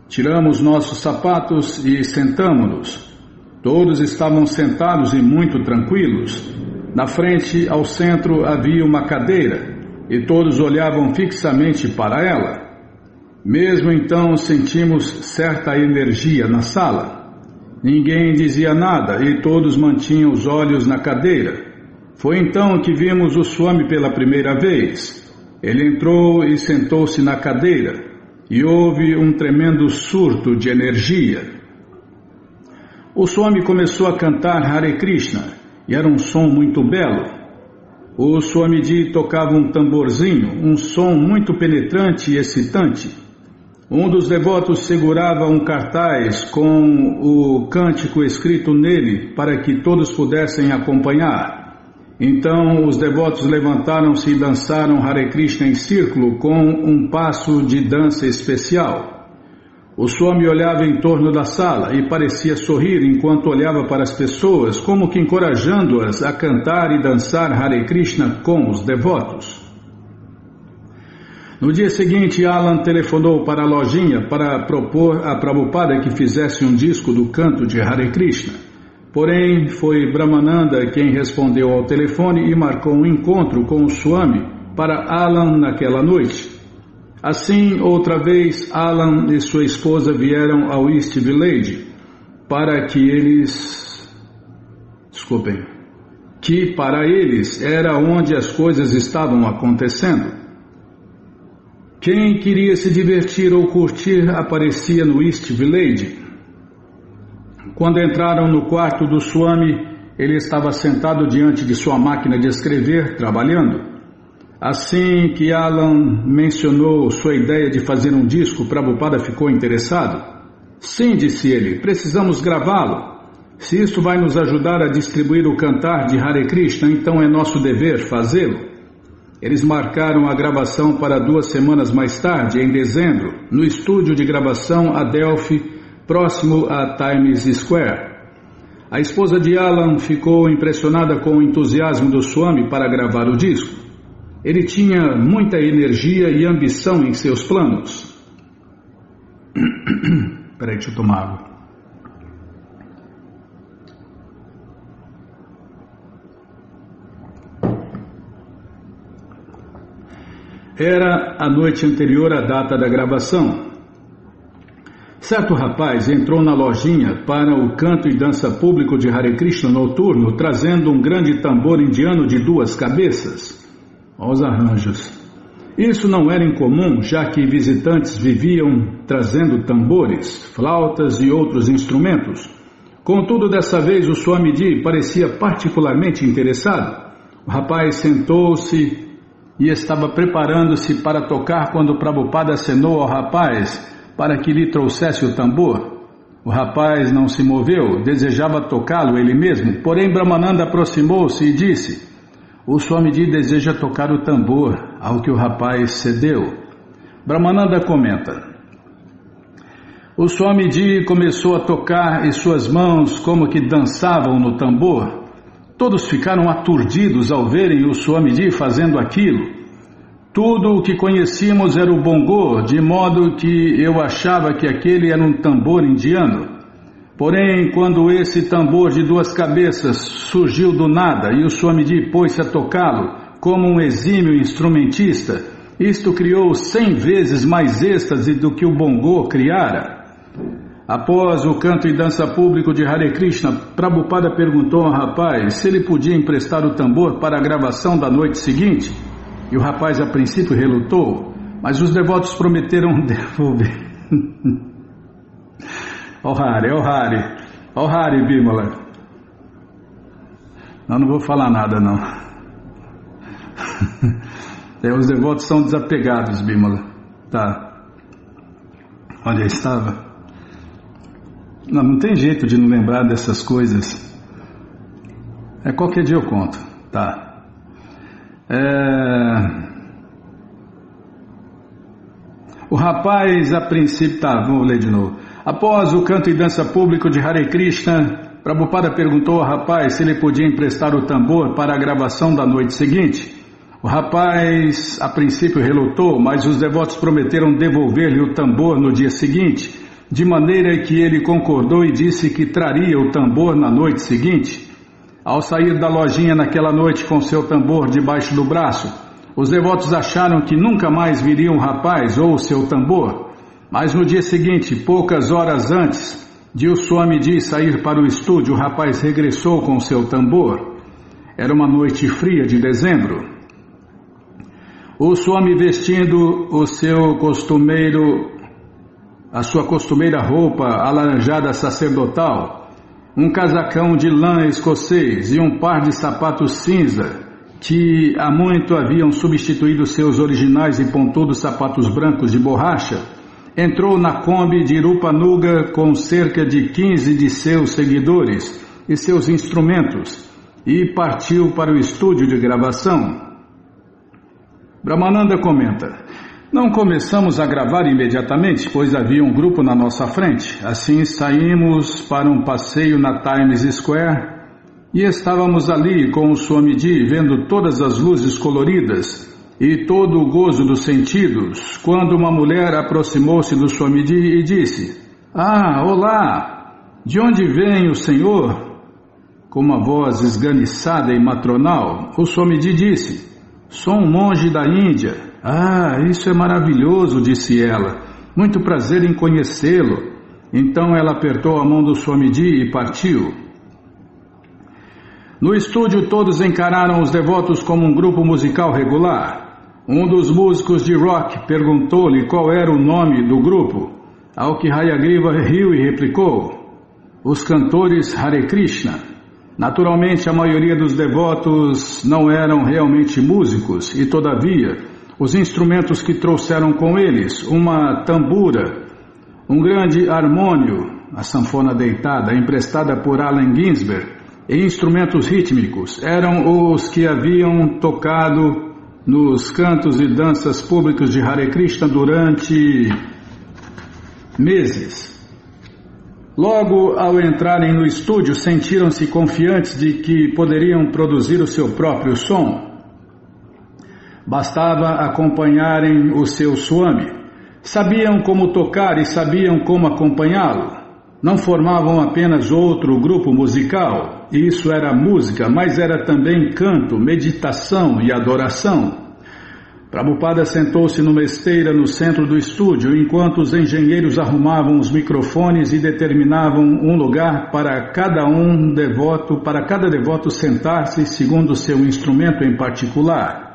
Tiramos nossos sapatos e sentamo-nos. Todos estavam sentados e muito tranquilos. Na frente, ao centro, havia uma cadeira, e todos olhavam fixamente para ela. Mesmo então, sentimos certa energia na sala. Ninguém dizia nada e todos mantinham os olhos na cadeira. Foi então que vimos o Swami pela primeira vez. Ele entrou e sentou-se na cadeira, e houve um tremendo surto de energia. O Swami começou a cantar Hare Krishna, e era um som muito belo. O Swamiji tocava um tamborzinho, um som muito penetrante e excitante. Um dos devotos segurava um cartaz com o cântico escrito nele para que todos pudessem acompanhar. Então os devotos levantaram-se e dançaram Hare Krishna em círculo com um passo de dança especial. O Swami olhava em torno da sala e parecia sorrir enquanto olhava para as pessoas, como que encorajando-as a cantar e dançar Hare Krishna com os devotos. No dia seguinte, Alan telefonou para a lojinha para propor a Prabhupada que fizesse um disco do canto de Hare Krishna. Porém, foi Brahmananda quem respondeu ao telefone e marcou um encontro com o Swami para Alan naquela noite. Assim, outra vez, Alan e sua esposa vieram ao East Village para que para eles era onde as coisas estavam acontecendo. Quem queria se divertir ou curtir aparecia no East Village. Quando entraram no quarto do Swami, ele estava sentado diante de sua máquina de escrever, trabalhando. Assim que Alan mencionou sua ideia de fazer um disco, Prabhupada ficou interessado. Sim, disse ele, precisamos gravá-lo. Se isso vai nos ajudar a distribuir o cantar de Hare Krishna, então é nosso dever fazê-lo. Eles marcaram a gravação para 2 semanas mais tarde, em dezembro, no estúdio de gravação Adelphi, próximo a Times Square. A esposa de Alan ficou impressionada com o entusiasmo do Swami para gravar o disco. Ele tinha muita energia e ambição em seus planos. Peraí, deixa eu tomar água. Era a noite anterior à data da gravação. Certo rapaz entrou na lojinha para o canto e dança público de Hare Krishna noturno, trazendo um grande tambor indiano de 2 cabeças. Aos arranjos. Isso não era incomum, já que visitantes viviam trazendo tambores, flautas e outros instrumentos. Contudo, dessa vez o Swamiji parecia particularmente interessado. O rapaz sentou-se e estava preparando-se para tocar quando o Prabhupada acenou ao rapaz para que lhe trouxesse o tambor. O rapaz não se moveu, desejava tocá-lo ele mesmo, porém Brahmananda aproximou-se e disse: o Swamiji deseja tocar o tambor, ao que o rapaz cedeu. Brahmananda comenta: o Swamiji começou a tocar e suas mãos como que dançavam no tambor. Todos ficaram aturdidos ao verem o Swamiji fazendo aquilo. Tudo o que conhecíamos era o bongô, de modo que eu achava que aquele era um tambor indiano. Porém, quando esse tambor de 2 cabeças surgiu do nada e o Swamiji pôs-se a tocá-lo como um exímio instrumentista, isto criou 100 vezes mais êxtase do que o bongô criara. Após o canto e dança público de Hare Krishna, Prabhupada perguntou ao rapaz se ele podia emprestar o tambor para a gravação da noite seguinte, e o rapaz a princípio relutou, mas os devotos prometeram devolver. Ó Hari, Bimala. Não vou falar nada não. Os devotos são desapegados, Bimala. Tá. Onde eu estava? Não tem jeito de não lembrar dessas coisas. Qualquer dia eu conto. Tá. O rapaz, a princípio... Tá, vamos ler de novo. Após o canto e dança público de Hare Krishna, Prabhupada perguntou ao rapaz se ele podia emprestar o tambor para a gravação da noite seguinte. O rapaz, a princípio, relutou, mas os devotos prometeram devolver-lhe o tambor no dia seguinte, de maneira que ele concordou e disse que traria o tambor na noite seguinte. Ao sair da lojinha naquela noite com seu tambor debaixo do braço, os devotos acharam que nunca mais viriam o rapaz ou o seu tambor, mas no dia seguinte, poucas horas antes de o Swamiji sair para o estúdio, o rapaz regressou com seu tambor. Era uma noite fria de dezembro. O Swami, vestindo a sua costumeira roupa alaranjada sacerdotal, um casacão de lã escocês e um par de sapatos cinza, que há muito haviam substituído seus originais e pontudos sapatos brancos de borracha, entrou na Kombi de Irupanuga com cerca de 15 de seus seguidores e seus instrumentos e partiu para o estúdio de gravação. Brahmananda comenta: não começamos a gravar imediatamente, pois havia um grupo na nossa frente. Assim saímos para um passeio na Times Square e estávamos ali com o Swamiji vendo todas as luzes coloridas e todo o gozo dos sentidos, quando uma mulher aproximou-se do Swamiji e disse: olá! De onde vem o senhor? Com uma voz esganiçada e matronal, o Swamiji disse: sou um monge da Índia. Isso é maravilhoso, disse ela. Muito prazer em conhecê-lo. Então ela apertou a mão do Swamiji e partiu. No estúdio, todos encararam os devotos como um grupo musical regular. Um dos músicos de rock perguntou-lhe qual era o nome do grupo, ao que Hayagriva riu e replicou: os cantores Hare Krishna. Naturalmente, a maioria dos devotos não eram realmente músicos e, todavia, os instrumentos que trouxeram com eles, uma tambura, um grande harmônio, a sanfona deitada, emprestada por Allen Ginsberg, e instrumentos rítmicos, eram os que haviam tocado nos cantos e danças públicos de Hare Krishna durante meses. Logo, ao entrarem no estúdio, sentiram-se confiantes de que poderiam produzir o seu próprio som. Bastava acompanharem o seu Swami. Sabiam como tocar e sabiam como acompanhá-lo. Não formavam apenas outro grupo musical, isso era música, mas era também canto, meditação e adoração. Prabhupada sentou-se numa esteira no centro do estúdio, enquanto os engenheiros arrumavam os microfones e determinavam um lugar para cada devoto sentar-se segundo seu instrumento em particular.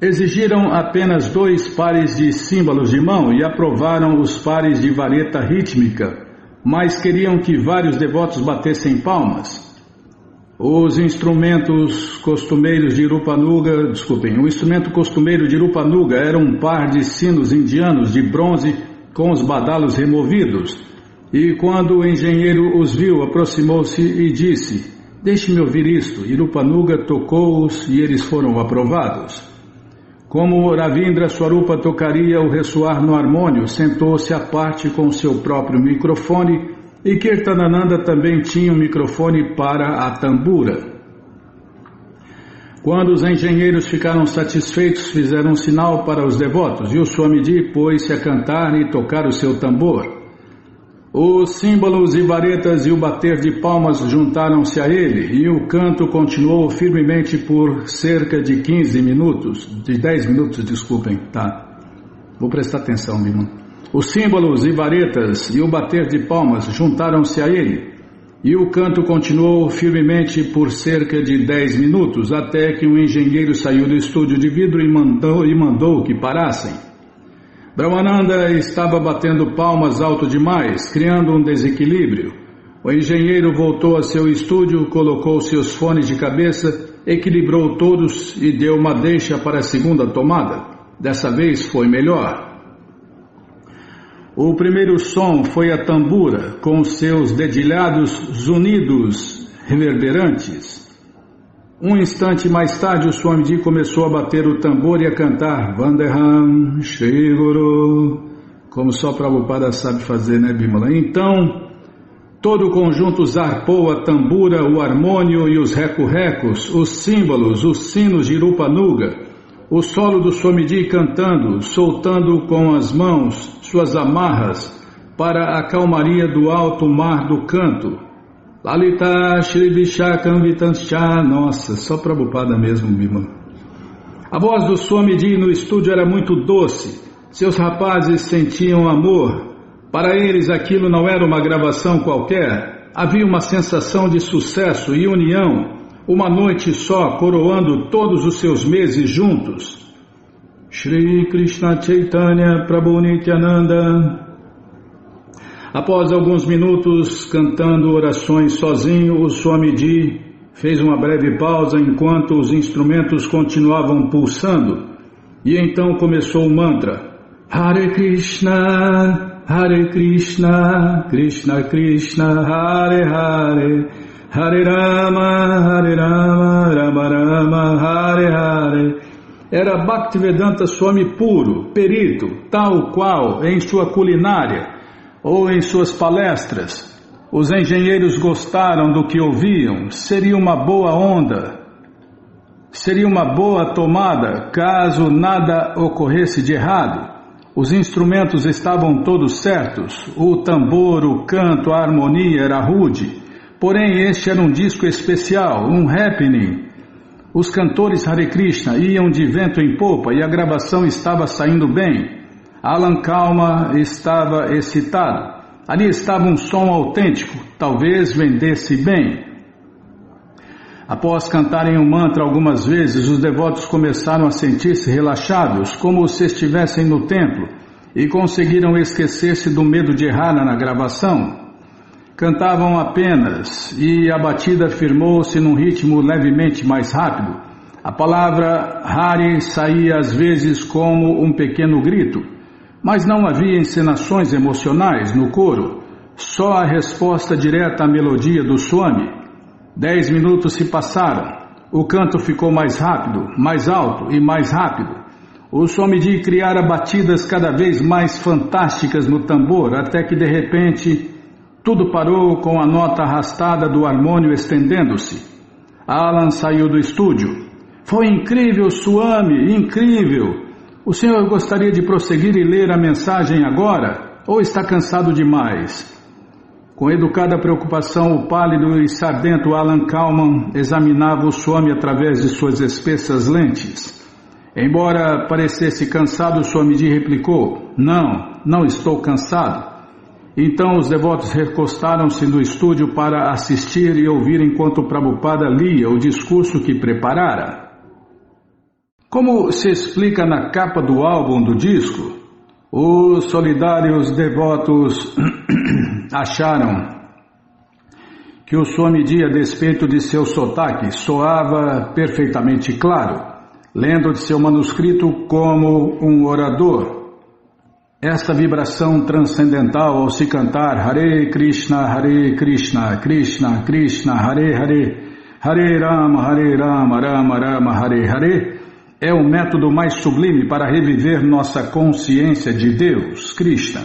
Exigiram apenas 2 pares de símbolos de mão e aprovaram os pares de vareta rítmica, mas queriam que vários devotos batessem palmas. O instrumento costumeiro de Irupanuga era um par de sinos indianos de bronze com os badalos removidos, e quando o engenheiro os viu, aproximou-se e disse: deixe-me ouvir isto. Irupanuga tocou-os e eles foram aprovados. Como Ravindra Swarupa tocaria o ressoar no harmônio, sentou-se à parte com seu próprio microfone, e Kirtanananda também tinha um microfone para a tambura. Quando os engenheiros ficaram satisfeitos, fizeram um sinal para os devotos, e o Swamiji pôs-se a cantar e tocar o seu tambor. Os símbolos e varetas e o bater de palmas juntaram-se a ele, e o canto continuou firmemente por cerca de 10 minutos, tá? Vou prestar atenção, Bimala. Os símbolos e varetas e o bater de palmas juntaram-se a ele, e o canto continuou firmemente por cerca de 10 minutos, até que um engenheiro saiu do estúdio de vidro e mandou que parassem. Brahmananda estava batendo palmas alto demais, criando um desequilíbrio. O engenheiro voltou a seu estúdio, colocou seus fones de cabeça, equilibrou todos e deu uma deixa para a segunda tomada. Dessa vez foi melhor. O primeiro som foi a tambura, com seus dedilhados zunidos reverberantes. Um instante mais tarde, o Swamiji começou a bater o tambor e a cantar Vandeham Shri Guru, como só Prabhupada sabe fazer, né, Bimala? Então, todo o conjunto zarpou a tambura, o harmônio e os reco-recos, os símbolos, os sinos de Rupanuga, o solo do Swamiji cantando, soltando com as mãos suas amarras para a calmaria do alto mar do canto. Lalita Shri Vishakam Vitanscha. Nossa, só Prabhupada mesmo, Bimala. A voz do Swamiji no estúdio era muito doce. Seus rapazes sentiam amor. Para eles aquilo não era uma gravação qualquer. Havia uma sensação de sucesso e união. Uma noite só, coroando todos os seus meses juntos. Shri Krishna Chaitanya Prabhu Nityananda. Após alguns minutos cantando orações sozinho, o Swamiji fez uma breve pausa enquanto os instrumentos continuavam pulsando. E então começou o mantra. Hare Krishna, Krishna Krishna, Hare Hare, Hare Rama, Rama Rama, Hare Hare. Era Bhaktivedanta Swami puro, perito, tal qual em sua culinária ou em suas palestras. Os engenheiros gostaram do que ouviam. Seria uma boa onda. Seria uma boa tomada caso nada ocorresse de errado. Os instrumentos estavam todos certos, o tambor, o canto, a harmonia era rude, porém este era um disco especial, um happening. Os cantores Hare Krishna iam de vento em popa e a gravação estava saindo bem. Alan Kalma estava excitado. Ali estava um som autêntico, talvez vendesse bem. Após cantarem o mantra algumas vezes, os devotos começaram a sentir-se relaxados, como se estivessem no templo, e conseguiram esquecer-se do medo de errar na gravação. Cantavam apenas, e a batida firmou-se num ritmo levemente mais rápido. A palavra Hari saía às vezes como um pequeno grito, mas não havia encenações emocionais no coro, só a resposta direta à melodia do Swami. 10 minutos se passaram. O canto ficou mais rápido, mais alto e mais rápido. O Swamiji criara batidas cada vez mais fantásticas no tambor, até que de repente tudo parou com a nota arrastada do harmônio estendendo-se. Alan saiu do estúdio. Foi incrível, Swami, incrível! O senhor gostaria de prosseguir e ler a mensagem agora? Ou está cansado demais? Com educada preocupação, o pálido e sardento Alan Kalman examinava o Swami através de suas espessas lentes. Embora parecesse cansado, o Swamiji replicou: Não estou cansado. Então os devotos recostaram-se no estúdio para assistir e ouvir enquanto Prabhupada lia o discurso que preparara. Como se explica na capa do álbum do disco, os solidários devotos acharam que o Swamiji, a despeito de seu sotaque, soava perfeitamente claro, lendo de seu manuscrito como um orador. Esta vibração transcendental ao se cantar Hare Krishna, Krishna Krishna, Hare Hare, Hare Rama, Rama Rama, Hare Hare, é o método mais sublime para reviver nossa consciência de Deus, Krishna.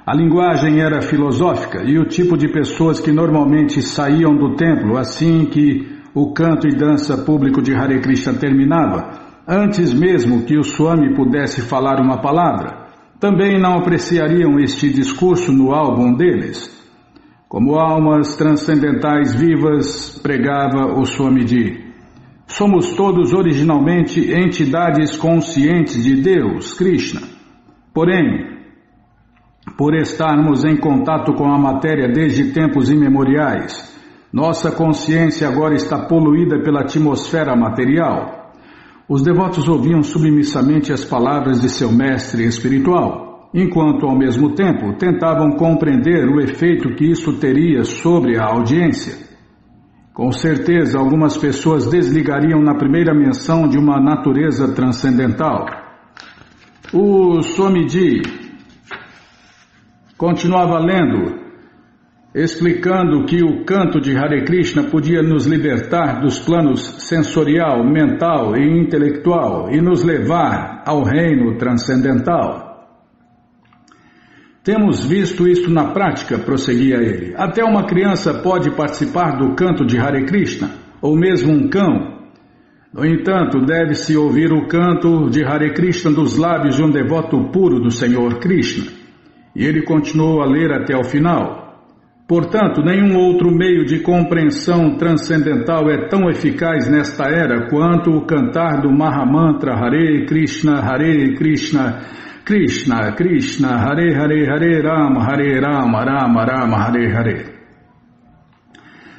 A linguagem era filosófica e o tipo de pessoas que normalmente saíam do templo assim que o canto e dança público de Hare Krishna terminava, antes mesmo que o Swami pudesse falar uma palavra, também não apreciariam este discurso no álbum deles. Como almas transcendentais vivas, pregava o Swamiji. Somos todos originalmente entidades conscientes de Deus, Krishna. Porém, por estarmos em contato com a matéria desde tempos imemoriais, nossa consciência agora está poluída pela atmosfera material. Os devotos ouviam submissamente as palavras de seu mestre espiritual. enquanto ao mesmo tempo tentavam compreender o efeito que isso teria sobre a audiência. Com certeza, algumas pessoas desligariam na primeira menção de uma natureza transcendental. O Swamiji continuava lendo, explicando que o canto de Hare Krishna podia nos libertar dos planos sensorial, mental e intelectual e nos levar ao reino transcendental. Temos visto isso na prática, prosseguia ele. Até uma criança pode participar do canto de Hare Krishna, ou mesmo um cão. No entanto, deve-se ouvir o canto de Hare Krishna dos lábios de um devoto puro do Senhor Krishna. E ele continuou a ler até o final. Portanto, nenhum outro meio de compreensão transcendental é tão eficaz nesta era quanto o cantar do Mahamantra Hare Krishna, Krishna Krishna, Hare Hare, Hare Rama, Rama Rama, Hare Hare.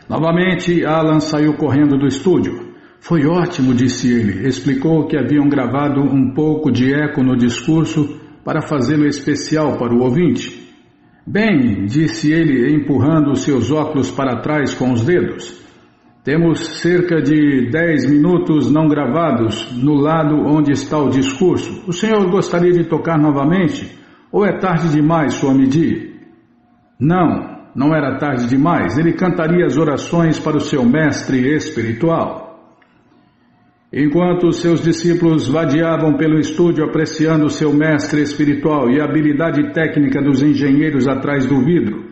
Novamente, Alan saiu correndo do estúdio. Foi ótimo, disse ele. Explicou que haviam gravado um pouco de eco no discurso para fazê-lo especial para o ouvinte. Bem, disse ele, empurrando os seus óculos para trás com os dedos. Temos cerca de 10 minutos não gravados no lado onde está o discurso. O senhor gostaria de tocar novamente? Ou é tarde demais, Swamiji? Não era tarde demais. Ele cantaria as orações para o seu mestre espiritual. Enquanto seus discípulos vadiavam pelo estúdio apreciando seu mestre espiritual e a habilidade técnica dos engenheiros atrás do vidro,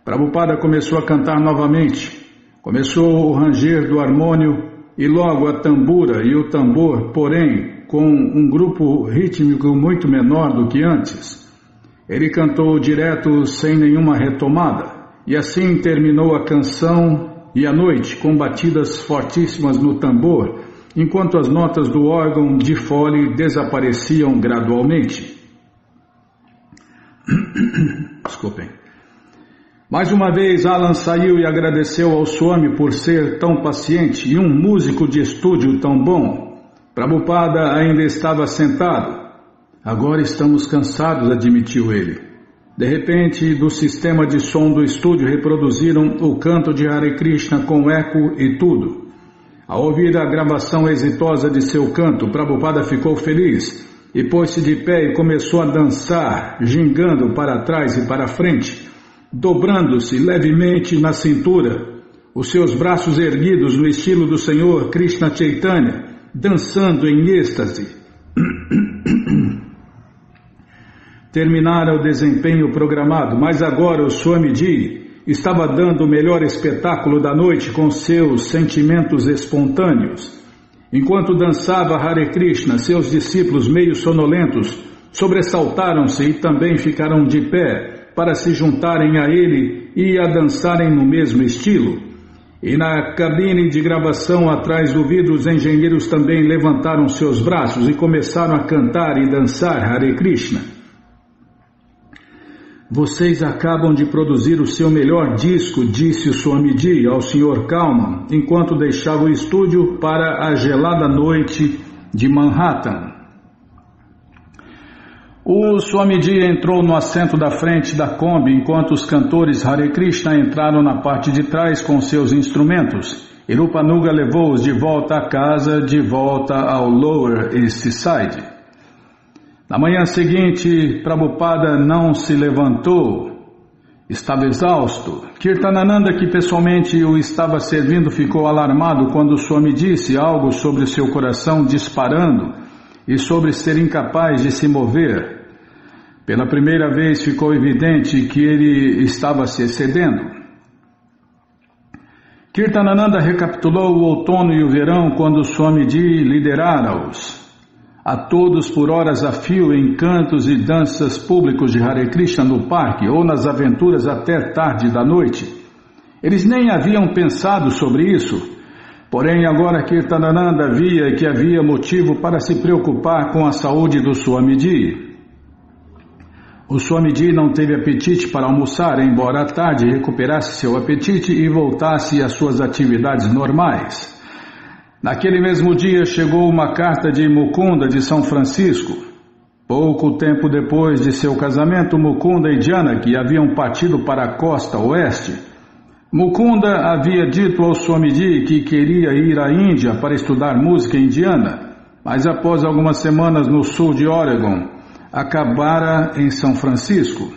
Prabhupada começou a cantar novamente. Começou o ranger do harmônio e logo a tambura e o tambor, porém com um grupo rítmico muito menor do que antes. Ele cantou direto sem nenhuma retomada e assim terminou a canção e a noite com batidas fortíssimas no tambor, enquanto as notas do órgão de fole desapareciam gradualmente. Desculpem. Mais uma vez, Alan saiu e agradeceu ao Swami por ser tão paciente e um músico de estúdio tão bom. Prabhupada ainda estava sentado. Agora estamos cansados, admitiu ele. De repente, do sistema de som do estúdio reproduziram o canto de Hare Krishna com eco e tudo. Ao ouvir a gravação exitosa de seu canto, Prabhupada ficou feliz e pôs-se de pé e começou a dançar, gingando para trás e para frente, dobrando-se levemente na cintura, os seus braços erguidos no estilo do Senhor Krishna Chaitanya, dançando em êxtase. Terminara o desempenho programado, mas agora o Swamiji estava dando o melhor espetáculo da noite com seus sentimentos espontâneos. Enquanto dançava Hare Krishna, seus discípulos meio sonolentos sobressaltaram-se e também ficaram de pé para se juntarem a ele e a dançarem no mesmo estilo. E na cabine de gravação atrás do vidro, os engenheiros também levantaram seus braços e começaram a cantar e dançar Hare Krishna. Vocês acabam de produzir o seu melhor disco, disse o Swamiji ao Sr. Kalman, enquanto deixava o estúdio para a gelada noite de Manhattan. O Swamiji entrou no assento da frente da Kombi, enquanto os cantores Hare Krishna entraram na parte de trás com seus instrumentos. E Rupanuga levou-os de volta à casa, de volta ao Lower East Side. Na manhã seguinte, Prabhupada não se levantou, estava exausto. Kirtanananda, que pessoalmente o estava servindo, ficou alarmado quando o Swami disse algo sobre seu coração disparando e sobre ser incapaz de se mover. Pela primeira vez ficou evidente que ele estava se excedendo. Kirtanananda recapitulou o outono e o verão quando o Swamiji liderara-os. A todos por horas a fio em cantos e danças públicos de Hare Krishna no parque ou nas aventuras até tarde da noite. Eles nem haviam pensado sobre isso, porém agora Kirtanananda via que havia motivo para se preocupar com a saúde do Swamiji. O Swamiji não teve apetite para almoçar, embora à tarde recuperasse seu apetite e voltasse às suas atividades normais. Naquele mesmo dia chegou uma carta de Mukunda de São Francisco. Pouco tempo depois de seu casamento, Mukunda e Janaki haviam partido para a costa oeste. Mukunda havia dito ao Swamiji que queria ir à Índia para estudar música indiana, mas após algumas semanas no sul de Oregon, acabara em São Francisco.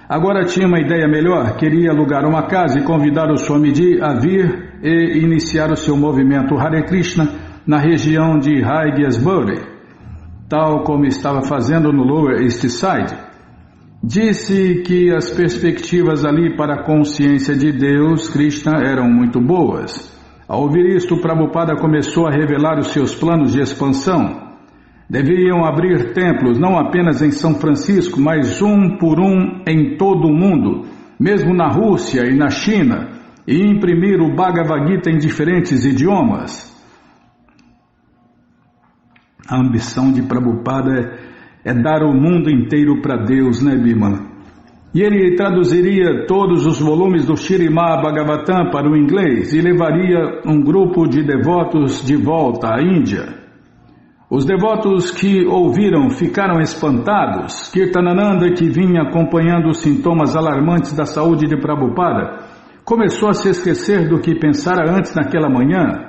Agora tinha uma ideia melhor, queria alugar uma casa e convidar o Swamiji a vir e iniciar o seu movimento Hare Krishna na região de Higginsbury, tal como estava fazendo no Lower East Side. Disse que as perspectivas ali para a consciência de Deus, Krishna, eram muito boas. Ao ouvir isto, Prabhupada começou a revelar os seus planos de expansão. Deveriam abrir templos não apenas em São Francisco, mas um por um em todo o mundo, mesmo na Rússia e na China, e imprimir o Bhagavad Gita em diferentes idiomas. A ambição de Prabhupada é dar o mundo inteiro para Deus, né, Bimala? E ele traduziria todos os volumes do Śrīmad Bhagavatam para o inglês e levaria um grupo de devotos de volta à Índia. Os devotos que ouviram ficaram espantados. Kirtanananda, que vinha acompanhando os sintomas alarmantes da saúde de Prabhupada, começou a se esquecer do que pensara antes naquela manhã.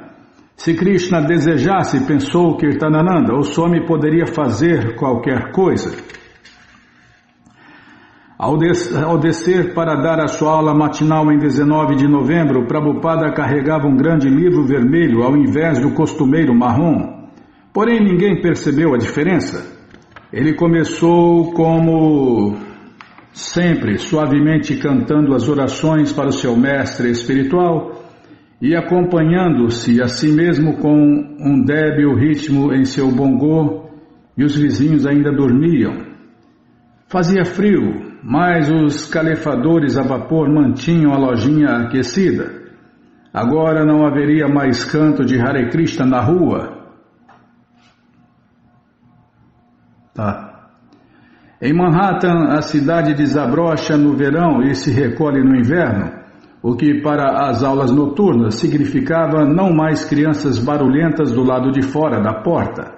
Se Krishna desejasse, pensou Kirtanananda, o Swami poderia fazer qualquer coisa. Ao descer para dar a sua aula matinal em 19 de novembro, Prabhupada carregava um grande livro vermelho ao invés do costumeiro marrom. Porém, ninguém percebeu a diferença. Ele começou como sempre, suavemente cantando as orações para o seu mestre espiritual e acompanhando-se a si mesmo com um débil ritmo em seu bongô, e os vizinhos ainda dormiam. Fazia frio, mas os calefadores a vapor mantinham a lojinha aquecida. Agora não haveria mais canto de Hare Krishna na rua. Em Manhattan, a cidade desabrocha no verão e se recolhe no inverno, o que para as aulas noturnas significava não mais crianças barulhentas do lado de fora da porta.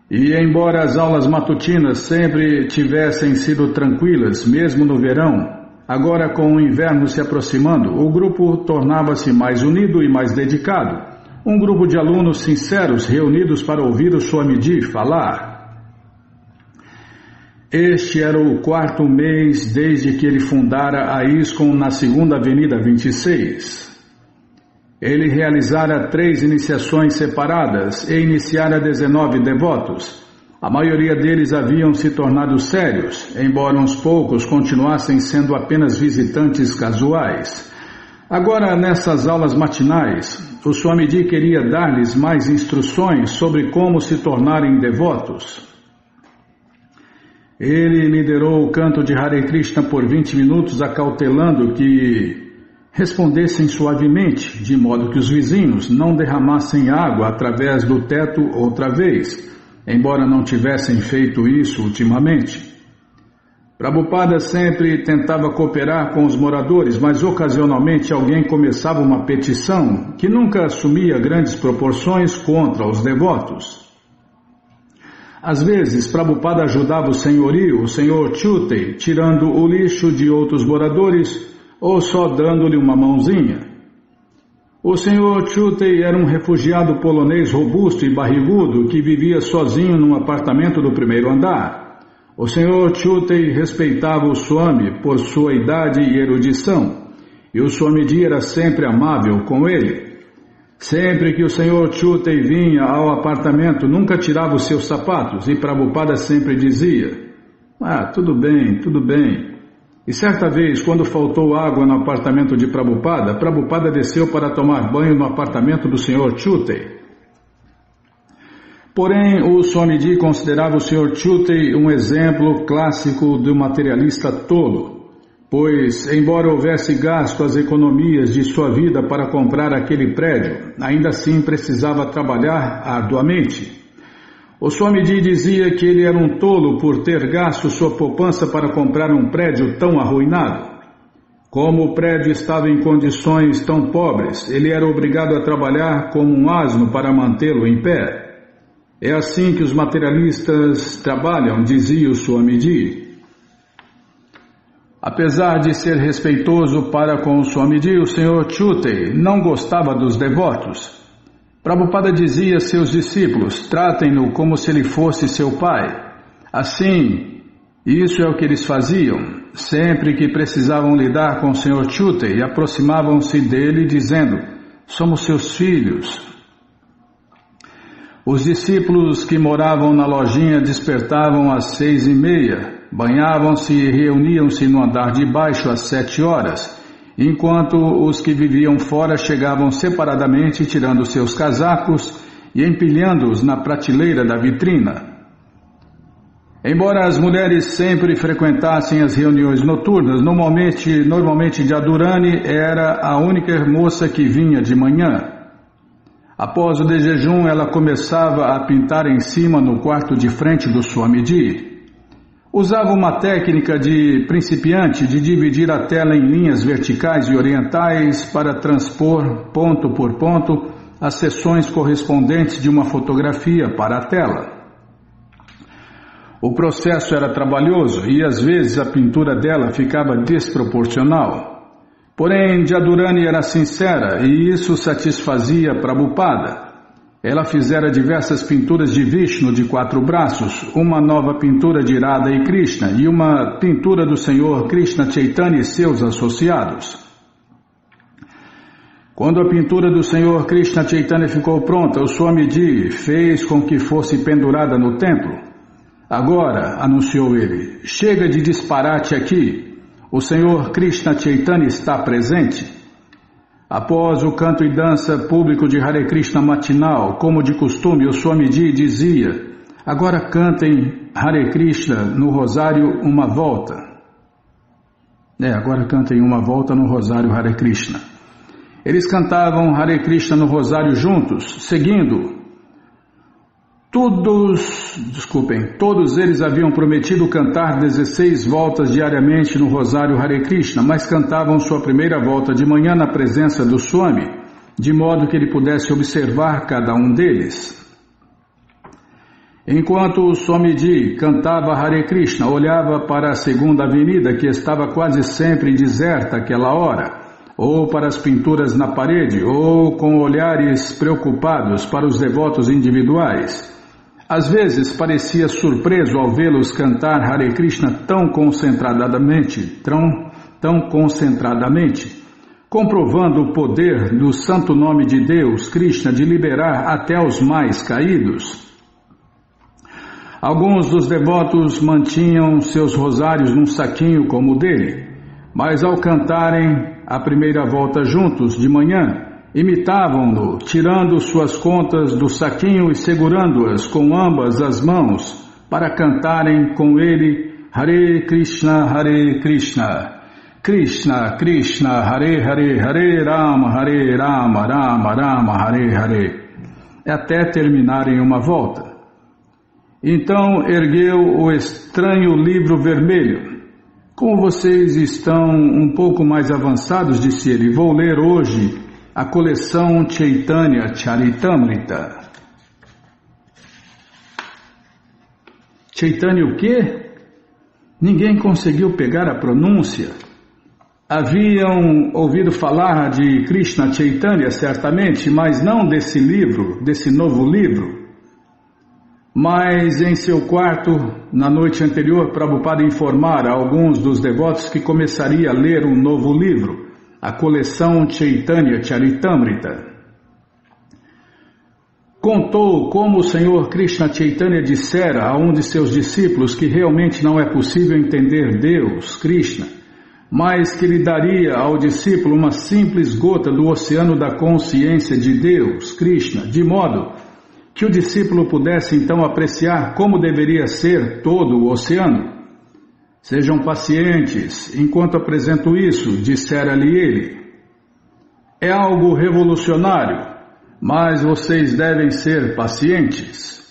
E embora as aulas matutinas sempre tivessem sido tranquilas, mesmo no verão, agora com o inverno se aproximando, o grupo tornava-se mais unido e mais dedicado, um grupo de alunos sinceros reunidos para ouvir o Swamiji falar. Este era o 4º mês desde que ele fundara a ISKCON na 2ª Avenida 26. Ele realizara 3 iniciações separadas e iniciara 19 devotos. A maioria deles haviam se tornado sérios, embora uns poucos continuassem sendo apenas visitantes casuais. Agora, nessas aulas matinais, o Swamiji queria dar-lhes mais instruções sobre como se tornarem devotos. Ele liderou o canto de Hare Krishna por 20 minutos, acautelando que respondessem suavemente, de modo que os vizinhos não derramassem água através do teto outra vez, embora não tivessem feito isso ultimamente. Prabhupada sempre tentava cooperar com os moradores, mas ocasionalmente alguém começava uma petição que nunca assumia grandes proporções contra os devotos. Às vezes, Prabhupada ajudava o senhorio, o senhor Chutei, tirando o lixo de outros moradores ou só dando-lhe uma mãozinha. O senhor Chutei era um refugiado polonês robusto e barrigudo que vivia sozinho num apartamento do 1º andar. O senhor Chutei respeitava o Swami por sua idade e erudição, e o Swamiji era sempre amável com ele. Sempre que o senhor Chutei vinha ao apartamento, nunca tirava os seus sapatos, e Prabhupada sempre dizia: tudo bem, tudo bem. E certa vez, quando faltou água no apartamento de Prabhupada, Prabhupada desceu para tomar banho no apartamento do senhor Chutei. Porém, o Swamiji considerava o senhor Chutei um exemplo clássico do materialista tolo, pois, embora houvesse gasto as economias de sua vida para comprar aquele prédio, ainda assim precisava trabalhar arduamente. O Swamiji dizia que ele era um tolo por ter gasto sua poupança para comprar um prédio tão arruinado. Como o prédio estava em condições tão pobres, ele era obrigado a trabalhar como um asno para mantê-lo em pé. É assim que os materialistas trabalham, dizia o Swamiji. Apesar de ser respeitoso para com o Swamiji, o Sr. Chutei não gostava dos devotos. Prabhupada dizia a seus discípulos: tratem-no como se ele fosse seu pai. Assim, isso é o que eles faziam. Sempre que precisavam lidar com o Sr. Chutei, aproximavam-se dele dizendo: somos seus filhos. Os discípulos que moravam na lojinha despertavam às 6:30, banhavam-se e reuniam-se no andar de baixo às 7 horas, enquanto os que viviam fora chegavam separadamente tirando seus casacos e empilhando-os na prateleira da vitrina. Embora as mulheres sempre frequentassem as reuniões noturnas, normalmente Jadurani era a única moça que vinha de manhã. Após o de jejum, ela começava a pintar em cima no quarto de frente do Swamiji. Usava uma técnica de principiante de dividir a tela em linhas verticais e orientais para transpor, ponto por ponto, as seções correspondentes de uma fotografia para a tela. O processo era trabalhoso e às vezes a pintura dela ficava desproporcional. Porém, Jadurani era sincera e isso satisfazia Prabhupada. Ela fizera diversas pinturas de Vishnu de 4 braços, uma nova pintura de Radha e Krishna e uma pintura do Senhor Krishna Chaitanya e seus associados. Quando a pintura do Senhor Krishna Chaitanya ficou pronta, o Swamiji fez com que fosse pendurada no templo. Agora, anunciou ele, chega de disparate aqui. O Senhor Krishna Chaitanya está presente. Após o canto e dança público de Hare Krishna matinal, como de costume, o Swamiji dizia: agora cantem Hare Krishna no rosário uma volta. Agora cantem uma volta no rosário Hare Krishna. Eles cantavam Hare Krishna no rosário juntos, seguindo. Todos eles haviam prometido cantar 16 voltas diariamente no rosário Hare Krishna, mas cantavam sua primeira volta de manhã na presença do Swami, de modo que ele pudesse observar cada um deles. Enquanto o Swamiji cantava Hare Krishna, olhava para a segunda avenida, que estava quase sempre deserta àquela hora, ou para as pinturas na parede, ou com olhares preocupados para os devotos individuais. Às vezes parecia surpreso ao vê-los cantar Hare Krishna tão concentradamente, comprovando o poder do santo nome de Deus, Krishna, de liberar até os mais caídos. Alguns dos devotos mantinham seus rosários num saquinho como o dele, mas ao cantarem a primeira volta juntos de manhã, imitavam-no, tirando suas contas do saquinho e segurando-as com ambas as mãos para cantarem com ele Hare Krishna, Krishna Krishna, Hare Hare, Hare Rama, Rama Rama, Hare Hare, até terminarem uma volta. Então ergueu o estranho livro vermelho. Como vocês estão um pouco mais avançados, disse ele, vou ler hoje a coleção Chaitanya Charitamrita. Chaitanya o quê? Ninguém conseguiu pegar a pronúncia. Haviam ouvido falar de Krishna Chaitanya, certamente, mas não desse livro, desse novo livro. Mas em seu quarto, na noite anterior, Prabhupada informara a alguns dos devotos que começaria a ler um novo livro, a coleção Chaitanya Charitamrita. Contou como o Senhor Krishna Chaitanya dissera a um de seus discípulos que realmente não é possível entender Deus, Krishna, mas que lhe daria ao discípulo uma simples gota do oceano da consciência de Deus, Krishna, de modo que o discípulo pudesse então apreciar como deveria ser todo o oceano. Sejam pacientes, enquanto apresento isso, dissera-lhe ele. É algo revolucionário, mas vocês devem ser pacientes.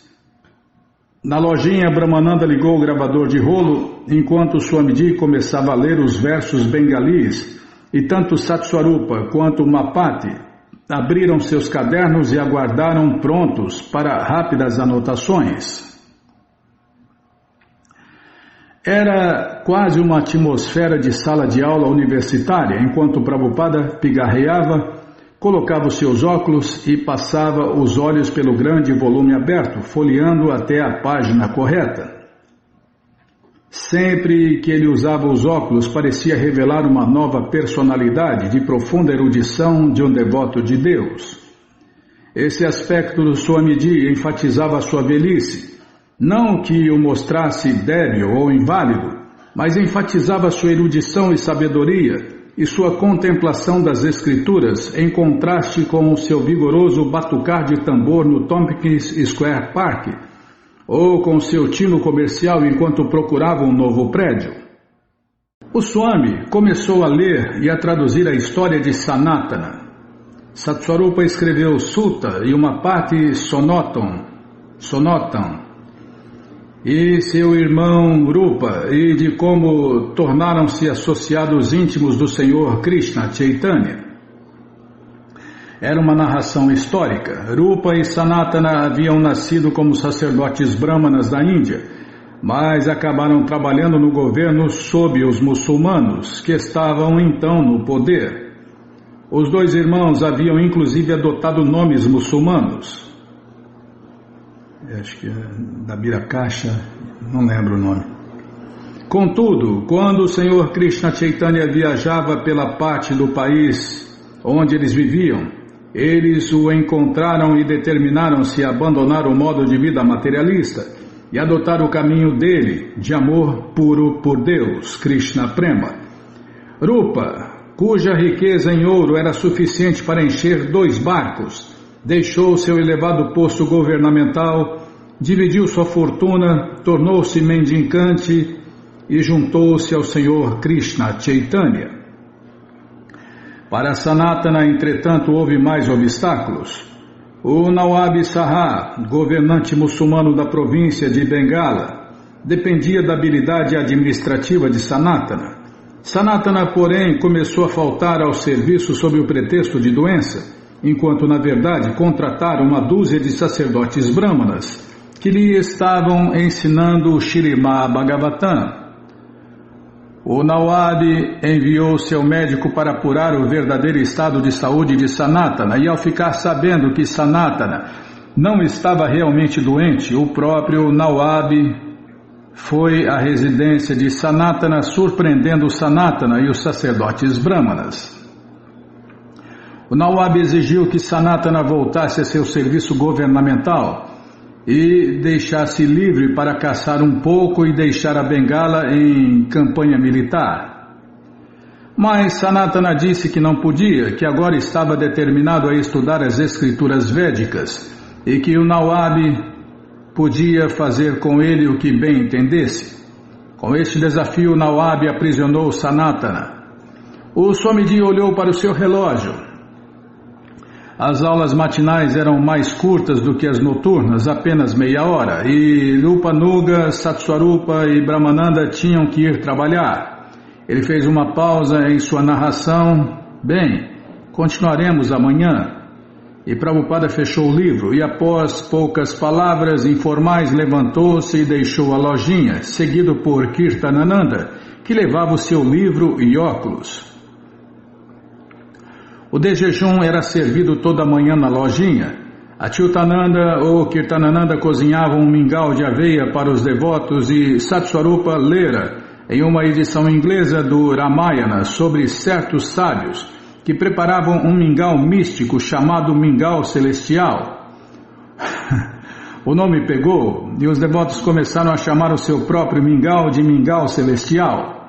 Na lojinha, Brahmananda ligou o gravador de rolo, enquanto Swamiji começava a ler os versos bengalis, e tanto Satswarupa quanto Mapati abriram seus cadernos e aguardaram prontos para rápidas anotações. Era quase uma atmosfera de sala de aula universitária, enquanto Prabhupada pigarreava, colocava os seus óculos e passava os olhos pelo grande volume aberto, folheando até a página correta. Sempre que ele usava os óculos, parecia revelar uma nova personalidade de profunda erudição de um devoto de Deus. Esse aspecto do Swamiji enfatizava a sua velhice, não que o mostrasse débil ou inválido, mas enfatizava sua erudição e sabedoria e sua contemplação das escrituras em contraste com o seu vigoroso batucar de tambor no Tompkins Square Park, ou com seu tino comercial enquanto procurava um novo prédio. O Swami começou a ler e a traduzir a história de Sanatana. Satswarupa escreveu Sutta e uma parte Sonotam, e seu irmão Rupa, e de como tornaram-se associados íntimos do Senhor Krishna Chaitanya. Era uma narração histórica. Rupa e Sanatana haviam nascido como sacerdotes brahmanas da Índia, mas acabaram trabalhando no governo sob os muçulmanos, que estavam então no poder. Os dois irmãos haviam inclusive adotado nomes muçulmanos. Acho que é da Biracaixa, não lembro o nome. Contudo, quando o Senhor Krishna Chaitanya viajava pela parte do país onde eles viviam, eles o encontraram e determinaram-se a abandonar o modo de vida materialista e adotar o caminho dele, de amor puro por Deus, Krishna Prema. Rupa, cuja riqueza em ouro era suficiente para encher 2 barcos, deixou seu elevado posto governamental, dividiu sua fortuna, tornou-se mendicante e juntou-se ao Senhor Krishna Chaitanya. Para Sanatana, entretanto, houve mais obstáculos. O Nawab Saha, governante muçulmano da província de Bengala, dependia da habilidade administrativa de Sanatana. Sanatana, porém, começou a faltar ao serviço sob o pretexto de doença, enquanto, na verdade, contrataram uma dúzia de sacerdotes brahmanas que lhe estavam ensinando o Śrīmad Bhagavatam. O Nawab enviou seu médico para apurar o verdadeiro estado de saúde de Sanatana, e ao ficar sabendo que Sanatana não estava realmente doente, o próprio Nawab foi à residência de Sanatana, surpreendendo Sanatana e os sacerdotes brahmanas. O Nawab exigiu que Sanatana voltasse a seu serviço governamental e deixasse livre para caçar um pouco e deixar a Bengala em campanha militar. Mas Sanatana disse que não podia, que agora estava determinado a estudar as escrituras védicas e que o Nawab podia fazer com ele o que bem entendesse. Com este desafio, o Nawab aprisionou Sanatana. O Swamiji olhou para o seu relógio. As aulas matinais eram mais curtas do que as noturnas, apenas meia hora, e Rupanuga, Satswarupa e Brahmananda tinham que ir trabalhar. Ele fez uma pausa em sua narração. Bem, continuaremos amanhã. E Prabhupada fechou o livro e, após poucas palavras informais, levantou-se e deixou a lojinha, seguido por Kirtanananda, que levava o seu livro e óculos. O de jejum era servido toda manhã na lojinha. Achyutananda ou Kirtanananda cozinhava um mingau de aveia para os devotos e Satswarupa lera, em uma edição inglesa do Ramayana, sobre certos sábios que preparavam um mingau místico chamado mingau celestial. O nome pegou e os devotos começaram a chamar o seu próprio mingau de mingau celestial.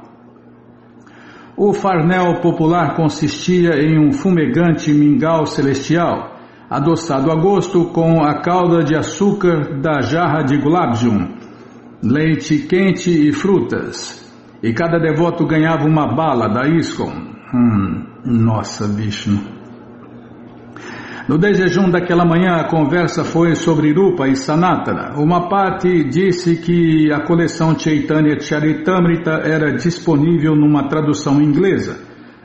O farnel popular consistia em um fumegante mingau celestial, adoçado a gosto com a calda de açúcar da jarra de Gulabjum, leite quente e frutas. E cada devoto ganhava uma bala da ISKCON. Nossa, Vishnu. No desjejum daquela manhã, a conversa foi sobre Rupa e Sanatana. Uma parte disse que a coleção Chaitanya Charitamrita era disponível numa tradução inglesa,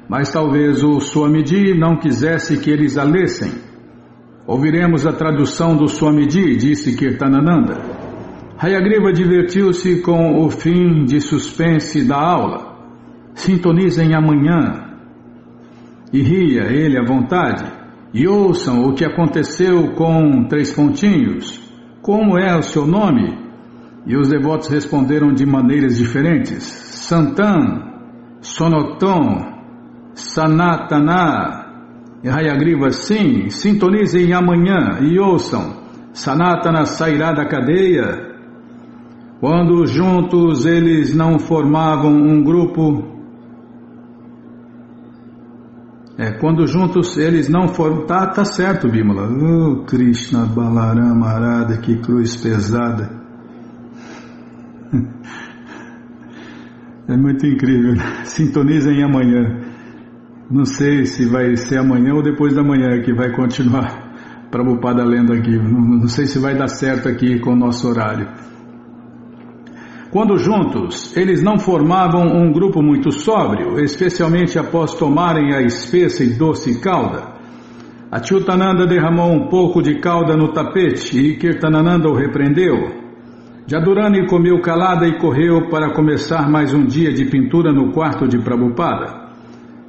mas talvez o Swamiji não quisesse que eles a lessem. Ouviremos a tradução do Swamiji, disse Kirtanananda. Hayagriva divertiu-se com o fim de suspense da aula. Sintonizem amanhã. E ria ele à vontade. E ouçam o que aconteceu com 3 pontinhos. Como é o seu nome? E os devotos responderam de maneiras diferentes. Santan, Sonoton, Sanatana. E Hayagriva, sim, sintonizem amanhã e ouçam. Sanatana sairá da cadeia. Quando juntos eles não formavam um grupo. Quando juntos eles não foram. Tá certo, Bimala. Oh, Krishna Balarama Arada, que cruz pesada. É muito incrível. Sintonizem amanhã. Não sei se vai ser amanhã ou depois da manhã que vai continuar Prabhupada lendo aqui. Não sei se vai dar certo aqui com o nosso horário. Quando juntos, eles não formavam um grupo muito sóbrio, especialmente após tomarem a espessa e doce calda. Achyutananda derramou um pouco de calda no tapete e Kirtanananda o repreendeu. Jadurani comeu calada e correu para começar mais um dia de pintura no quarto de Prabhupada.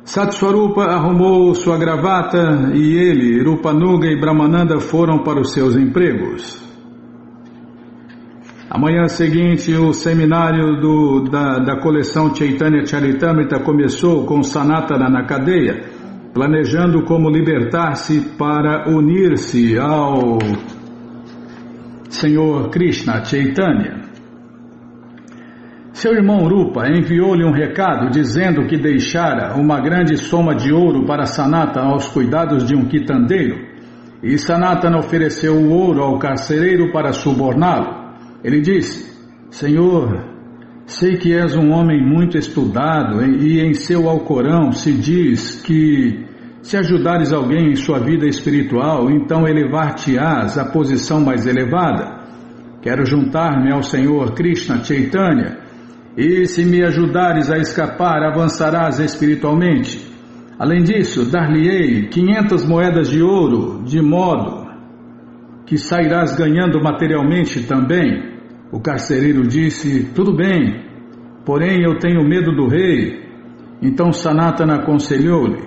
Satswarupa arrumou sua gravata e ele, Rupanuga e Brahmananda foram para os seus empregos. Amanhã seguinte, o seminário da coleção Chaitanya Charitamrita começou com Sanatana na cadeia, planejando como libertar-se para unir-se ao Senhor Krishna Chaitanya. Seu irmão Rupa enviou-lhe um recado dizendo que deixara uma grande soma de ouro para Sanatana aos cuidados de um quitandeiro, e Sanatana ofereceu o ouro ao carcereiro para suborná-lo. Ele disse: Senhor, sei que és um homem muito estudado e em seu Alcorão se diz que se ajudares alguém em sua vida espiritual, então elevar-te-ás à posição mais elevada. Quero juntar-me ao Senhor Krishna Chaitanya e se me ajudares a escapar, avançarás espiritualmente. Além disso, dar-lhe-ei 500 moedas de ouro, de modo que sairás ganhando materialmente também. O carcereiro disse: tudo bem, porém eu tenho medo do rei. Então Sanatana aconselhou-lhe: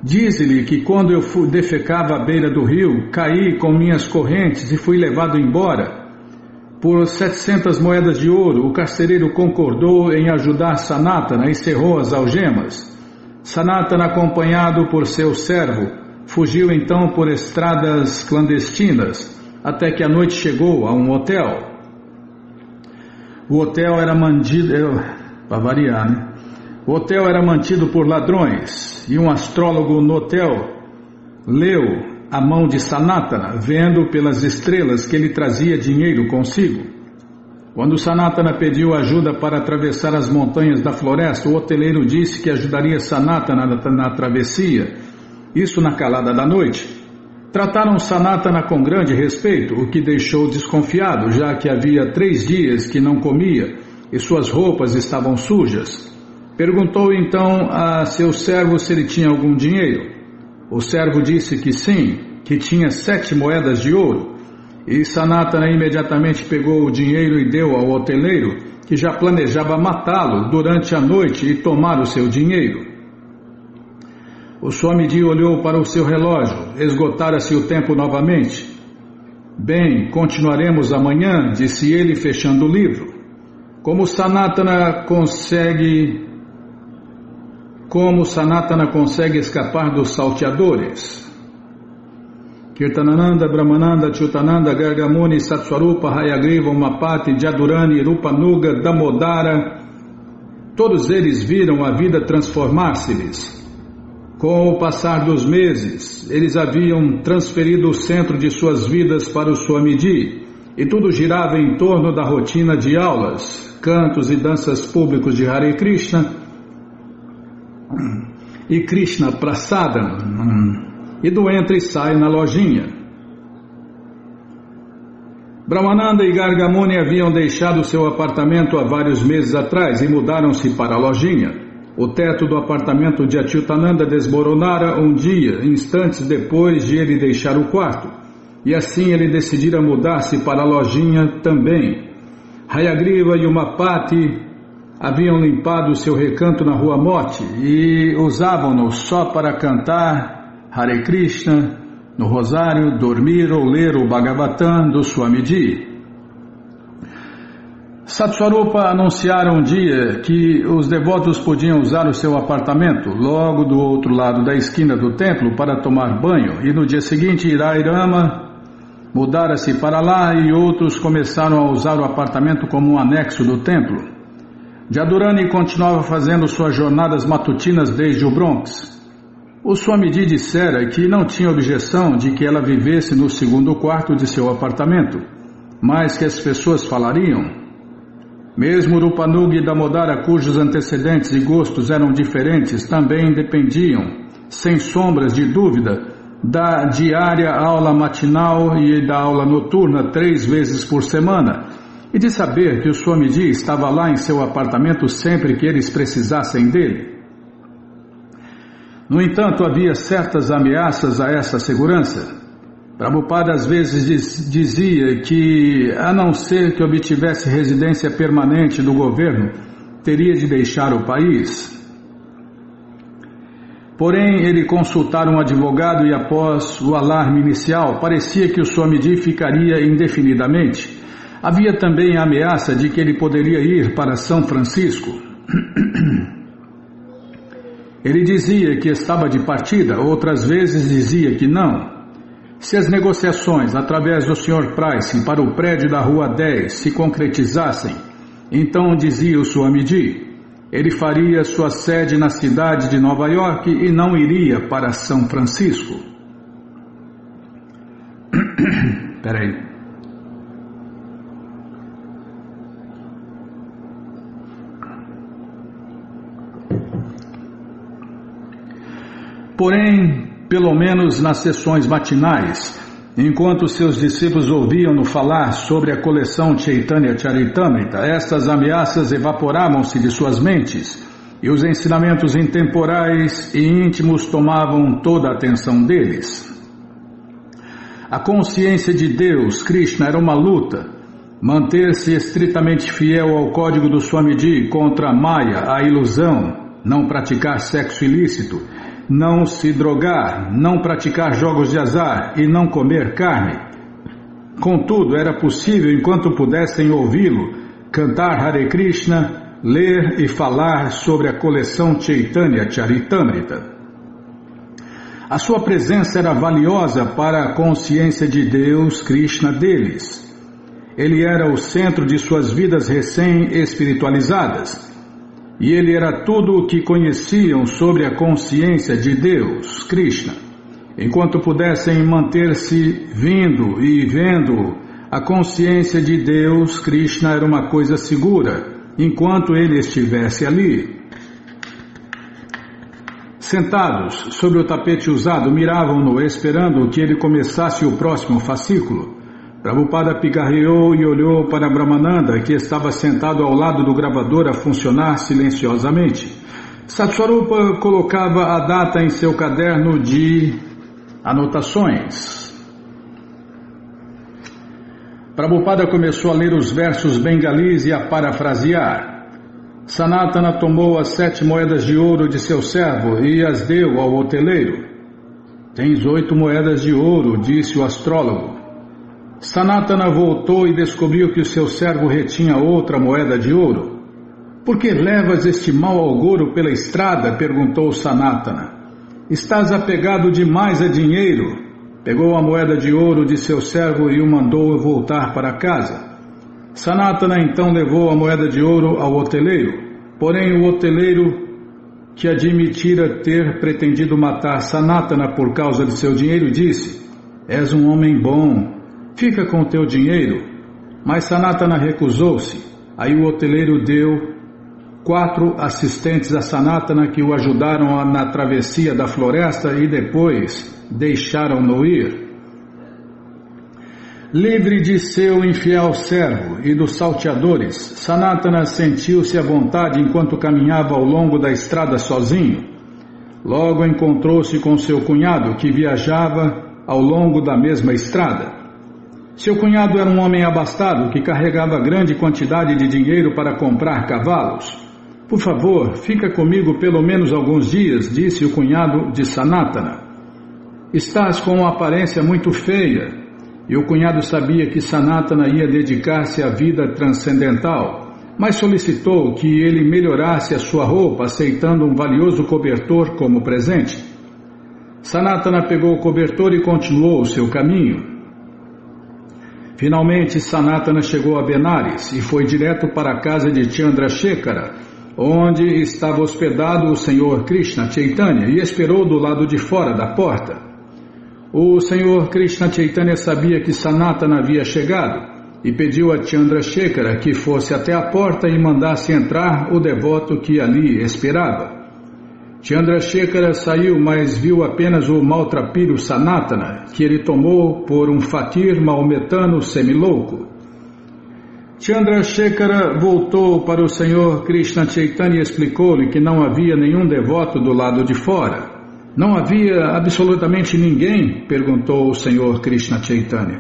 dize-lhe que quando eu defecava à beira do rio, caí com minhas correntes e fui levado embora. Por 700 moedas de ouro, o carcereiro concordou em ajudar Sanatana e cerrou as algemas. Sanatana, acompanhado por seu servo, fugiu então por estradas clandestinas, até que a noite chegou a um hotel. O hotel era mantido, para variar, né? O hotel era mantido por ladrões, e um astrólogo no hotel leu a mão de Sanatana, vendo pelas estrelas que ele trazia dinheiro consigo. Quando Sanatana pediu ajuda para atravessar as montanhas da floresta, o hoteleiro disse que ajudaria Sanatana na travessia, isso na calada da noite. Trataram Sanatana com grande respeito, o que deixou desconfiado, já que havia 3 dias que não comia e suas roupas estavam sujas. Perguntou então a seu servo se ele tinha algum dinheiro. O servo disse que sim, que tinha 7 moedas de ouro. E Sanatana imediatamente pegou o dinheiro e deu ao hoteleiro, que já planejava matá-lo durante a noite e tomar o seu dinheiro. O Swamiji olhou para o seu relógio, esgotara-se o tempo novamente. Bem, continuaremos amanhã, disse ele, fechando o livro. Como Sanatana consegue escapar dos salteadores? Kirtanananda, Brahmananda, Achyutananda, Gargamuni, Satswarupa, Hayagriva, Umapati, Jadurani, Rupanuga, Damodara, todos eles viram a vida transformar-se-lhes. Com o passar dos meses, eles haviam transferido o centro de suas vidas para o Swamiji, e tudo girava em torno da rotina de aulas, cantos e danças públicos de Hare Krishna e Krishna Prasadam, e do entra e sai na lojinha. Brahmananda e Gargamuni haviam deixado seu apartamento há vários meses atrás e mudaram-se para a lojinha. O teto do apartamento de Achyutananda desmoronara um dia, instantes depois de ele deixar o quarto, e assim ele decidira mudar-se para a lojinha também. Hayagriva e Umapati haviam limpado seu recanto na rua Mote e usavam-no só para cantar Hare Krishna no rosário, dormir ou ler o Bhagavatam do Swamiji. Satswarupa anunciara um dia que os devotos podiam usar o seu apartamento logo do outro lado da esquina do templo para tomar banho, e no dia seguinte Irairama mudara-se para lá e outros começaram a usar o apartamento como um anexo do templo. Jadurani continuava fazendo suas jornadas matutinas desde o Bronx. O Swamiji dissera que não tinha objeção de que ela vivesse no segundo quarto de seu apartamento, mas que as pessoas falariam. Mesmo Rupanuga e Damodara, cujos antecedentes e gostos eram diferentes, também dependiam, sem sombras de dúvida, da diária aula matinal e da aula noturna 3 vezes por semana, e de saber que o Swamiji estava lá em seu apartamento sempre que eles precisassem dele. No entanto, havia certas ameaças a essa segurança. Prabhupada às vezes dizia que, a não ser que obtivesse residência permanente do governo, teria de deixar o país. Porém, ele consultara um advogado e após o alarme inicial, parecia que o Swamiji ficaria indefinidamente. Havia também a ameaça de que ele poderia ir para São Francisco. Ele dizia que estava de partida, outras vezes dizia que não. Se as negociações através do Sr. Price para o prédio da Rua 10 se concretizassem, então, dizia o Swamiji, ele faria sua sede na cidade de Nova York e não iria para São Francisco. Peraí. Porém, pelo menos nas sessões matinais, enquanto seus discípulos ouviam-no falar sobre a coleção Chaitanya Charitamrita, estas ameaças evaporavam-se de suas mentes e os ensinamentos intemporais e íntimos tomavam toda a atenção deles. A consciência de Deus, Krishna, era uma luta. Manter-se estritamente fiel ao código do Swamiji contra a Maya, a ilusão, não praticar sexo ilícito, não se drogar, não praticar jogos de azar e não comer carne. Contudo, era possível, enquanto pudessem ouvi-lo, cantar Hare Krishna, ler e falar sobre a coleção Chaitanya Charitamrita. A sua presença era valiosa para a consciência de Deus, Krishna, deles. Ele era o centro de suas vidas recém-espiritualizadas. E ele era tudo o que conheciam sobre a consciência de Deus, Krishna. Enquanto pudessem manter-se vindo e vendo, a consciência de Deus, Krishna, era uma coisa segura, enquanto ele estivesse ali. Sentados sobre o tapete usado, miravam-no, esperando que ele começasse o próximo fascículo. Prabhupada pigarreou e olhou para Brahmananda, que estava sentado ao lado do gravador a funcionar silenciosamente. Satswarupa colocava a data em seu caderno de anotações. Prabhupada começou a ler os versos bengalis e a parafrasear. Sanatana tomou as 7 moedas de ouro de seu servo e as deu ao hoteleiro. Tens 8 moedas de ouro, disse o astrólogo. Sanatana voltou e descobriu que o seu servo retinha outra moeda de ouro. Por que levas este mau agouro pela estrada? Perguntou Sanatana. Estás apegado demais a dinheiro. Pegou a moeda de ouro de seu servo e o mandou voltar para casa. Sanatana então levou a moeda de ouro ao hoteleiro. Porém o hoteleiro, que admitira ter pretendido matar Sanatana por causa de seu dinheiro, disse: És um homem bom. Fica com o teu dinheiro. Mas Sanatana recusou-se. Aí o hoteleiro deu 4 assistentes a Sanatana que o ajudaram na travessia da floresta e depois deixaram-no ir. Livre de seu infiel servo e dos salteadores, Sanatana sentiu-se à vontade enquanto caminhava ao longo da estrada sozinho. Logo encontrou-se com seu cunhado, que viajava ao longo da mesma estrada. Seu cunhado era um homem abastado que carregava grande quantidade de dinheiro para comprar cavalos. Por favor, fica comigo pelo menos alguns dias, disse o cunhado de Sanatana. Estás com uma aparência muito feia. E o cunhado sabia que Sanatana ia dedicar-se à vida transcendental, mas solicitou que ele melhorasse a sua roupa, aceitando um valioso cobertor como presente. Sanatana pegou o cobertor e continuou o seu caminho. Finalmente, Sanatana chegou a Benares e foi direto para a casa de Chandrasekhara, onde estava hospedado o Senhor Krishna Chaitanya, e esperou do lado de fora da porta. O Senhor Krishna Chaitanya sabia que Sanatana havia chegado e pediu a Chandrasekhara que fosse até a porta e mandasse entrar o devoto que ali esperava. Chandrasekhara saiu, mas viu apenas o maltrapilho Sanatana, que ele tomou por um faquir maometano semilouco. Chandrasekhara voltou para o Senhor Krishna Chaitanya e explicou-lhe que não havia nenhum devoto do lado de fora. Não havia absolutamente ninguém? Perguntou o Senhor Krishna Chaitanya.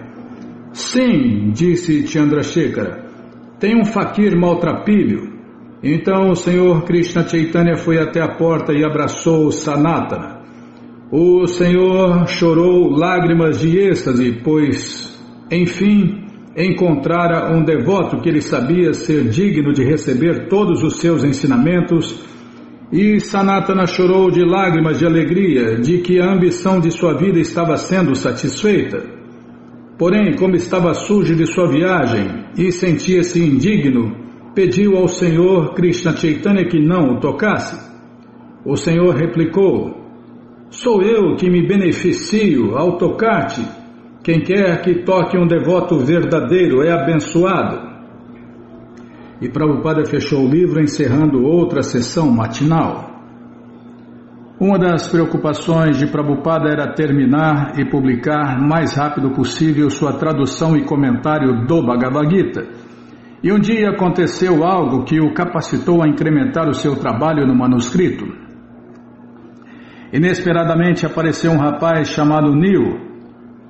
Sim, disse Chandrasekhara, tem um faquir maltrapilho. Então o Senhor Krishna Chaitanya foi até a porta e abraçou Sanatana. O Senhor chorou lágrimas de êxtase, pois, enfim, encontrara um devoto que ele sabia ser digno de receber todos os seus ensinamentos. E Sanatana chorou de lágrimas de alegria de que a ambição de sua vida estava sendo satisfeita. Porém, como estava sujo de sua viagem e sentia-se indigno, pediu ao Senhor Krishna Chaitanya que não o tocasse. O Senhor replicou: sou eu que me beneficio ao tocar-te. Quem quer que toque um devoto verdadeiro é abençoado. E Prabhupada fechou o livro, encerrando outra sessão matinal. Uma das preocupações de Prabhupada era terminar e publicar mais rápido possível sua tradução e comentário do Bhagavad Gita. E um dia aconteceu algo que o capacitou a incrementar o seu trabalho no manuscrito. Inesperadamente apareceu um rapaz chamado Neil.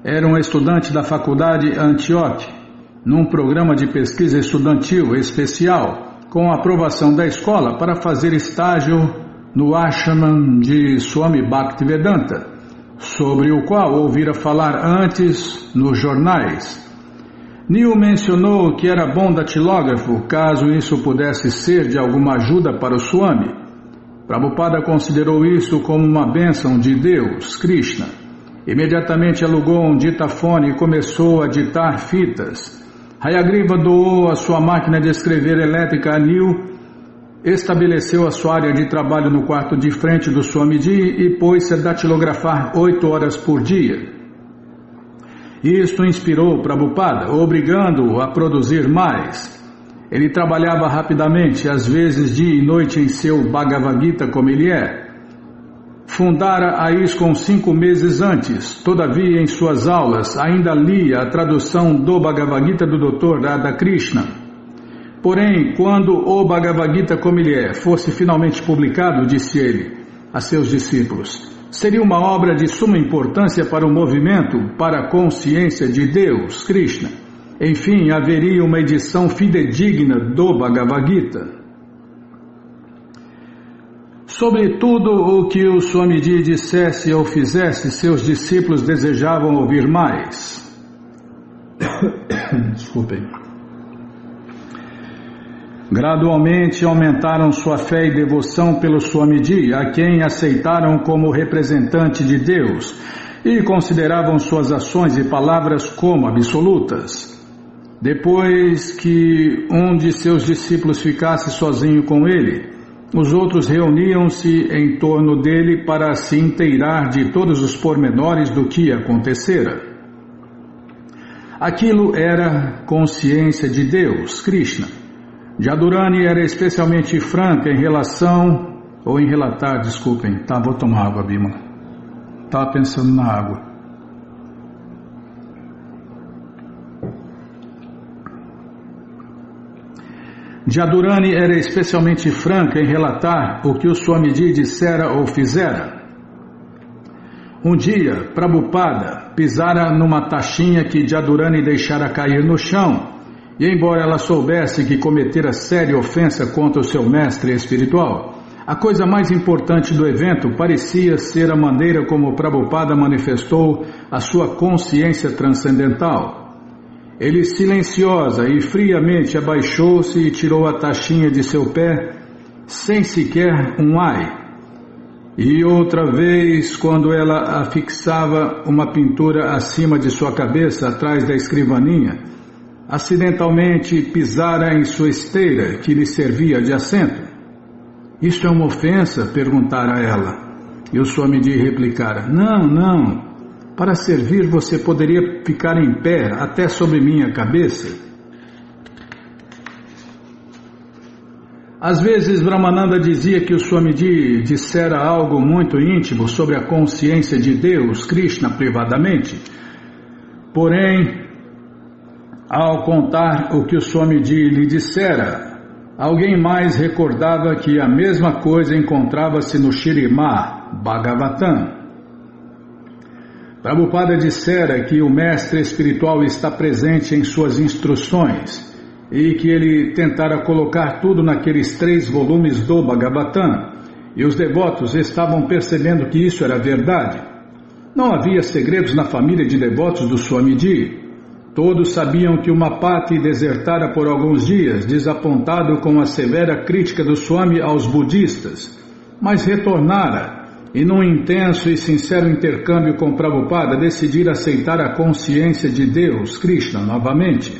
Era um estudante da faculdade Antioch, num programa de pesquisa estudantil especial, com a aprovação da escola para fazer estágio no ashram de Swami Bhaktivedanta, sobre o qual ouvira falar antes nos jornais. Neil mencionou que era bom datilógrafo, caso isso pudesse ser de alguma ajuda para o Swami. Prabhupada considerou isso como uma bênção de Deus, Krishna. Imediatamente alugou um ditafone e começou a ditar fitas. Hayagriva doou a sua máquina de escrever elétrica a Neil, estabeleceu a sua área de trabalho no quarto de frente do Swamiji e pôs-se a datilografar 8 horas por dia. Isto inspirou Prabhupada, obrigando-o a produzir mais. Ele trabalhava rapidamente, às vezes dia e noite em seu Bhagavad Gita como ele é. Fundara a ISKCON 5 meses antes, todavia em suas aulas ainda lia a tradução do Bhagavad Gita do Dr. Radhakrishna. Porém, quando o Bhagavad Gita como ele é fosse finalmente publicado, disse ele a seus discípulos, seria uma obra de suma importância para o movimento, para a consciência de Deus, Krishna. Enfim, haveria uma edição fidedigna do Bhagavad Gita. Sobre tudo o que o Swamiji dissesse ou fizesse, seus discípulos desejavam ouvir mais. Desculpem. Gradualmente aumentaram sua fé e devoção pelo Swamiji, a quem aceitaram como representante de Deus e consideravam suas ações e palavras como absolutas. Depois que um de seus discípulos ficasse sozinho com ele, os outros reuniam-se em torno dele para se inteirar de todos os pormenores do que acontecera. Aquilo era consciência de Deus, Krishna. Jadurani era especialmente franca em relação, ou em relatar, desculpem, vou tomar água, Bima. Estava pensando na água. Jadurani era especialmente franca em relatar o que o Swamiji dissera ou fizera. Um dia, Prabhupada pisara numa taxinha que Jadurani deixara cair no chão, e embora ela soubesse que cometera séria ofensa contra o seu mestre espiritual, a coisa mais importante do evento parecia ser a maneira como Prabhupada manifestou a sua consciência transcendental. Ele silenciosa e friamente abaixou-se e tirou a taxinha de seu pé, sem sequer um ai. E outra vez, quando ela afixava uma pintura acima de sua cabeça, atrás da escrivaninha, acidentalmente pisara em sua esteira, que lhe servia de assento. Isto é uma ofensa? Perguntara ela. E o Swamiji replicara, não. Para servir você poderia ficar em pé até sobre minha cabeça. Às vezes Brahmananda dizia que o Swamiji dissera algo muito íntimo sobre a consciência de Deus, Krishna, privadamente. Porém, ao contar o que o Swamiji lhe dissera, alguém mais recordava que a mesma coisa encontrava-se no Śrīmad Bhagavatam. Prabhupada dissera que o mestre espiritual está presente em suas instruções e que ele tentara colocar tudo naqueles 3 volumes do Bhagavatam, e os devotos estavam percebendo que isso era verdade. Não havia segredos na família de devotos do Swamiji. Todos sabiam que o Mapati desertara por alguns dias, desapontado com a severa crítica do Swami aos budistas, mas retornara e num intenso e sincero intercâmbio com Prabhupada decidir aceitar a consciência de Deus, Krishna, novamente.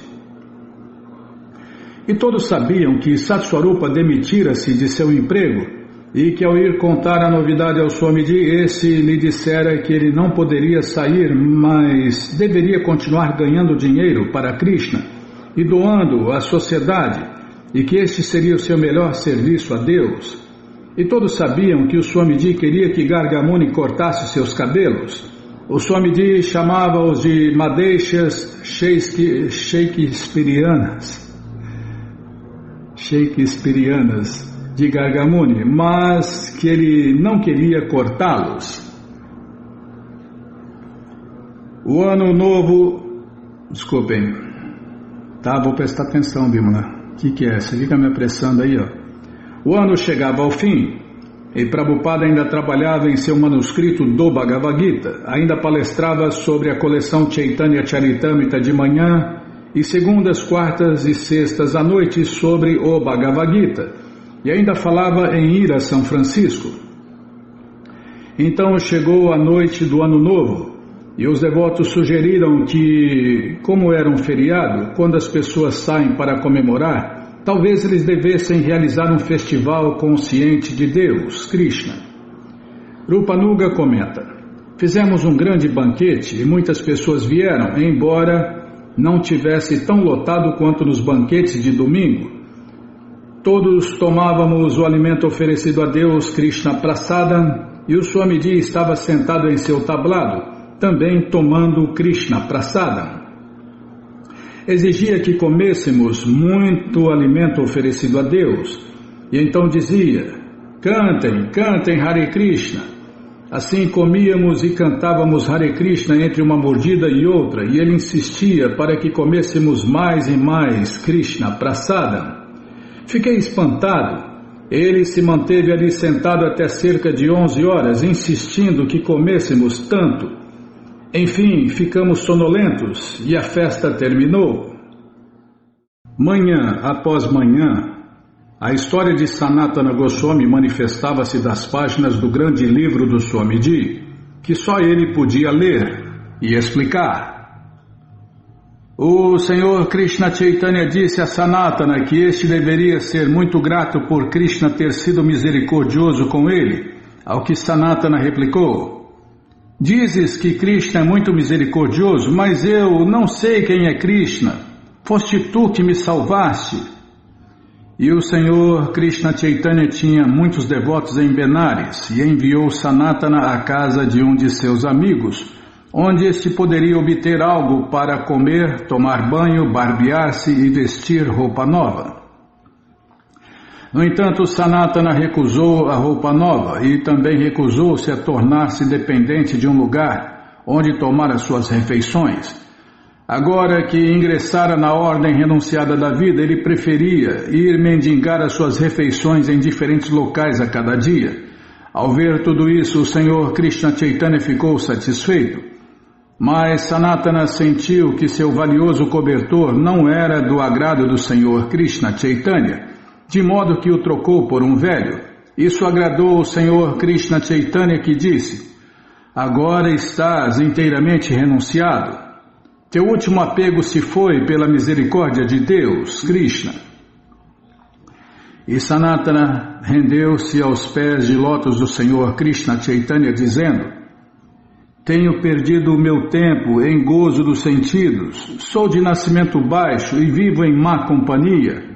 E todos sabiam que Satswarupa demitira-se de seu emprego e que ao ir contar a novidade ao Swamiji, esse lhe dissera que ele não poderia sair, mas deveria continuar ganhando dinheiro para Krishna e doando à sociedade, e que este seria o seu melhor serviço a Deus. E todos sabiam que o Swamiji queria que Garga Muni cortasse seus cabelos. O Swamiji chamava-os de madeixas shakespearianas de Garga Muni, mas que ele não queria cortá-los. O ano novo... Desculpem. Tá, vou prestar atenção, Bimala. O que é? Você fica me apressando aí, ó. O ano chegava ao fim, e Prabhupada ainda trabalhava em seu manuscrito do Bhagavad Gita, ainda palestrava sobre a coleção Chaitanya Charitamrita de manhã, e segundas, quartas e sextas à noite sobre o Bhagavad Gita, e ainda falava em ir a São Francisco. Então chegou a noite do Ano Novo, e os devotos sugeriram que, como era um feriado, quando as pessoas saem para comemorar, talvez eles devessem realizar um festival consciente de Deus, Krishna. Rupanuga comenta, fizemos um grande banquete e muitas pessoas vieram, embora não tivesse tão lotado quanto nos banquetes de domingo. Todos tomávamos o alimento oferecido a Deus, Krishna Prasadam, e o Swamiji estava sentado em seu tablado, também tomando Krishna Prasadam. Exigia que comêssemos muito alimento oferecido a Deus, e então dizia, cantem Hare Krishna. Assim comíamos e cantávamos Hare Krishna entre uma mordida e outra, e ele insistia para que comêssemos mais e mais Krishna Prasadam. Fiquei espantado. Ele se manteve ali sentado até cerca de 11 horas, insistindo que comêssemos tanto. Enfim, ficamos sonolentos e a festa terminou. Manhã após manhã, a história de Sanatana Goswami manifestava-se das páginas do grande livro do Swamiji, que só ele podia ler e explicar. O Senhor Krishna Chaitanya disse a Sanatana que este deveria ser muito grato por Krishna ter sido misericordioso com ele, ao que Sanatana replicou, dizes que Krishna é muito misericordioso, mas eu não sei quem é Krishna, foste tu que me salvaste. E o Senhor Krishna Chaitanya tinha muitos devotos em Benares e enviou Sanatana à casa de um de seus amigos, onde este poderia obter algo para comer, tomar banho, barbear-se e vestir roupa nova. No entanto, Sanatana recusou a roupa nova e também recusou-se a tornar-se dependente de um lugar onde tomar as suas refeições. Agora que ingressara na ordem renunciada da vida, ele preferia ir mendigar as suas refeições em diferentes locais a cada dia. Ao ver tudo isso, o Senhor Krishna Chaitanya ficou satisfeito. Mas Sanatana sentiu que seu valioso cobertor não era do agrado do Senhor Krishna Chaitanya, de modo que o trocou por um velho. Isso agradou o Senhor Krishna Chaitanya, que disse: agora estás inteiramente renunciado. Teu último apego se foi pela misericórdia de Deus, Krishna. E Sanatana rendeu-se aos pés de lótus do Senhor Krishna Chaitanya, dizendo: tenho perdido o meu tempo em gozo dos sentidos, sou de nascimento baixo e vivo em má companhia.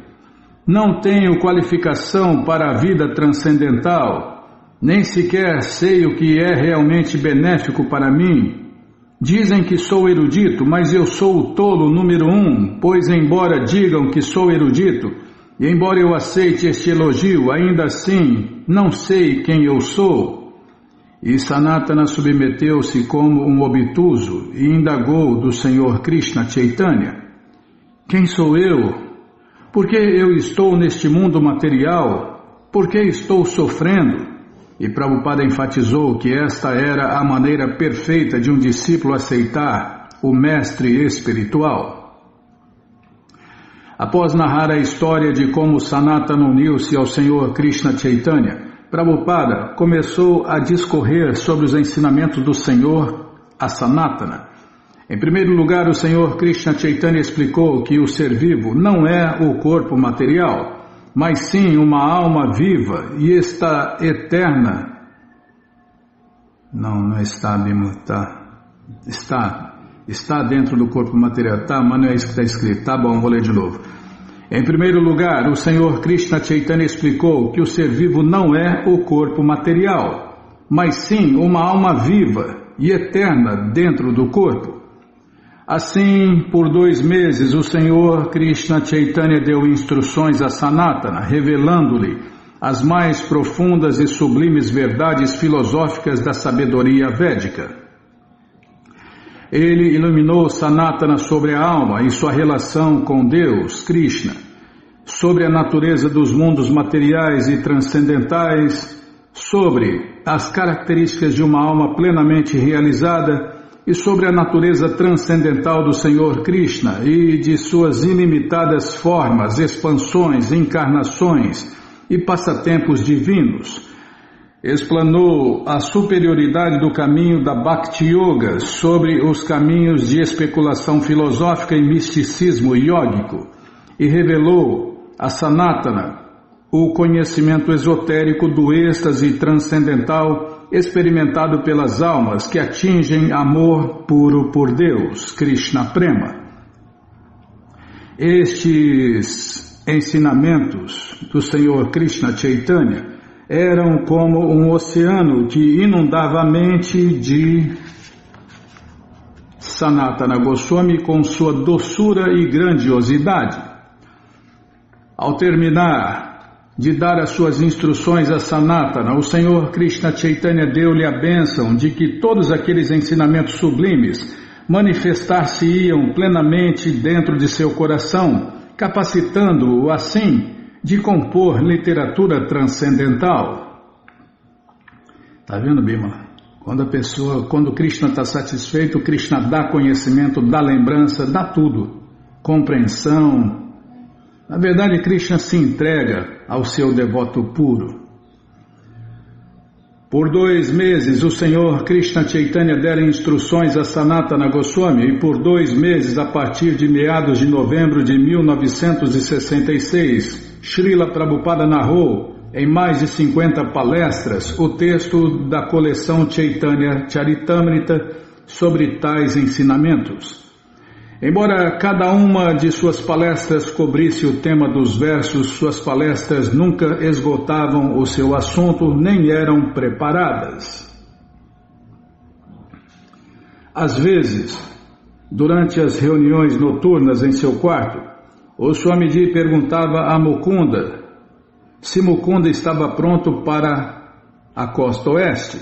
Não tenho qualificação para a vida transcendental, nem sequer sei o que é realmente benéfico para mim. Dizem que sou erudito, mas eu sou o tolo número 1, pois embora digam que sou erudito, e embora eu aceite este elogio, ainda assim não sei quem eu sou. E Sanatana submeteu-se como um obtuso e indagou do Senhor Krishna Chaitanya: quem sou eu? Por que eu estou neste mundo material? Por que estou sofrendo? E Prabhupada enfatizou que esta era a maneira perfeita de um discípulo aceitar o mestre espiritual. Após narrar a história de como Sanatana uniu-se ao Senhor Krishna Chaitanya, Prabhupada começou a discorrer sobre os ensinamentos do Senhor a Sanatana. Em primeiro lugar, o Senhor Krishna Chaitanya explicou que o ser vivo não é o corpo material, mas sim uma alma viva e está eterna. Não está, Bima, está dentro do corpo material, tá, mas não é isso que está escrito, tá bom, vou ler de novo. Em primeiro lugar, o Senhor Krishna Chaitanya explicou que o ser vivo não é o corpo material, mas sim uma alma viva e eterna dentro do corpo. Assim, por 2 meses, o Senhor Krishna Chaitanya deu instruções a Sanatana, revelando-lhe as mais profundas e sublimes verdades filosóficas da sabedoria védica. Ele iluminou Sanatana sobre a alma e sua relação com Deus, Krishna, sobre a natureza dos mundos materiais e transcendentais, sobre as características de uma alma plenamente realizada e sobre a natureza transcendental do Senhor Krishna e de suas ilimitadas formas, expansões, encarnações e passatempos divinos. Explanou a superioridade do caminho da Bhakti Yoga sobre os caminhos de especulação filosófica e misticismo yógico e revelou a Sanatana o conhecimento esotérico do êxtase transcendental experimentado pelas almas que atingem amor puro por Deus, Krishna Prema. Estes ensinamentos do Senhor Krishna Chaitanya eram como um oceano que inundava a mente de Sanatana Goswami com sua doçura e grandiosidade. Ao terminar de dar as suas instruções a Sanatana, o Senhor Krishna Chaitanya deu-lhe a bênção de que todos aqueles ensinamentos sublimes manifestar-se-iam plenamente dentro de seu coração, capacitando-o assim de compor literatura transcendental. Está vendo, Bima? Quando Krishna está satisfeito, Krishna dá conhecimento, dá lembrança, dá tudo, compreensão. Na verdade, Krishna se entrega ao seu devoto puro. Por 2 meses, o Senhor Krishna Chaitanya dera instruções a Sanatana Goswami e por 2 meses, a partir de meados de novembro de 1966, Srila Prabhupada narrou em mais de 50 palestras o texto da coleção Chaitanya Charitamrita sobre tais ensinamentos. Embora cada uma de suas palestras cobrisse o tema dos versos, suas palestras nunca esgotavam o seu assunto, nem eram preparadas. Às vezes, durante as reuniões noturnas em seu quarto, o Swamiji perguntava a Mukunda se Mukunda estava pronto para a costa oeste.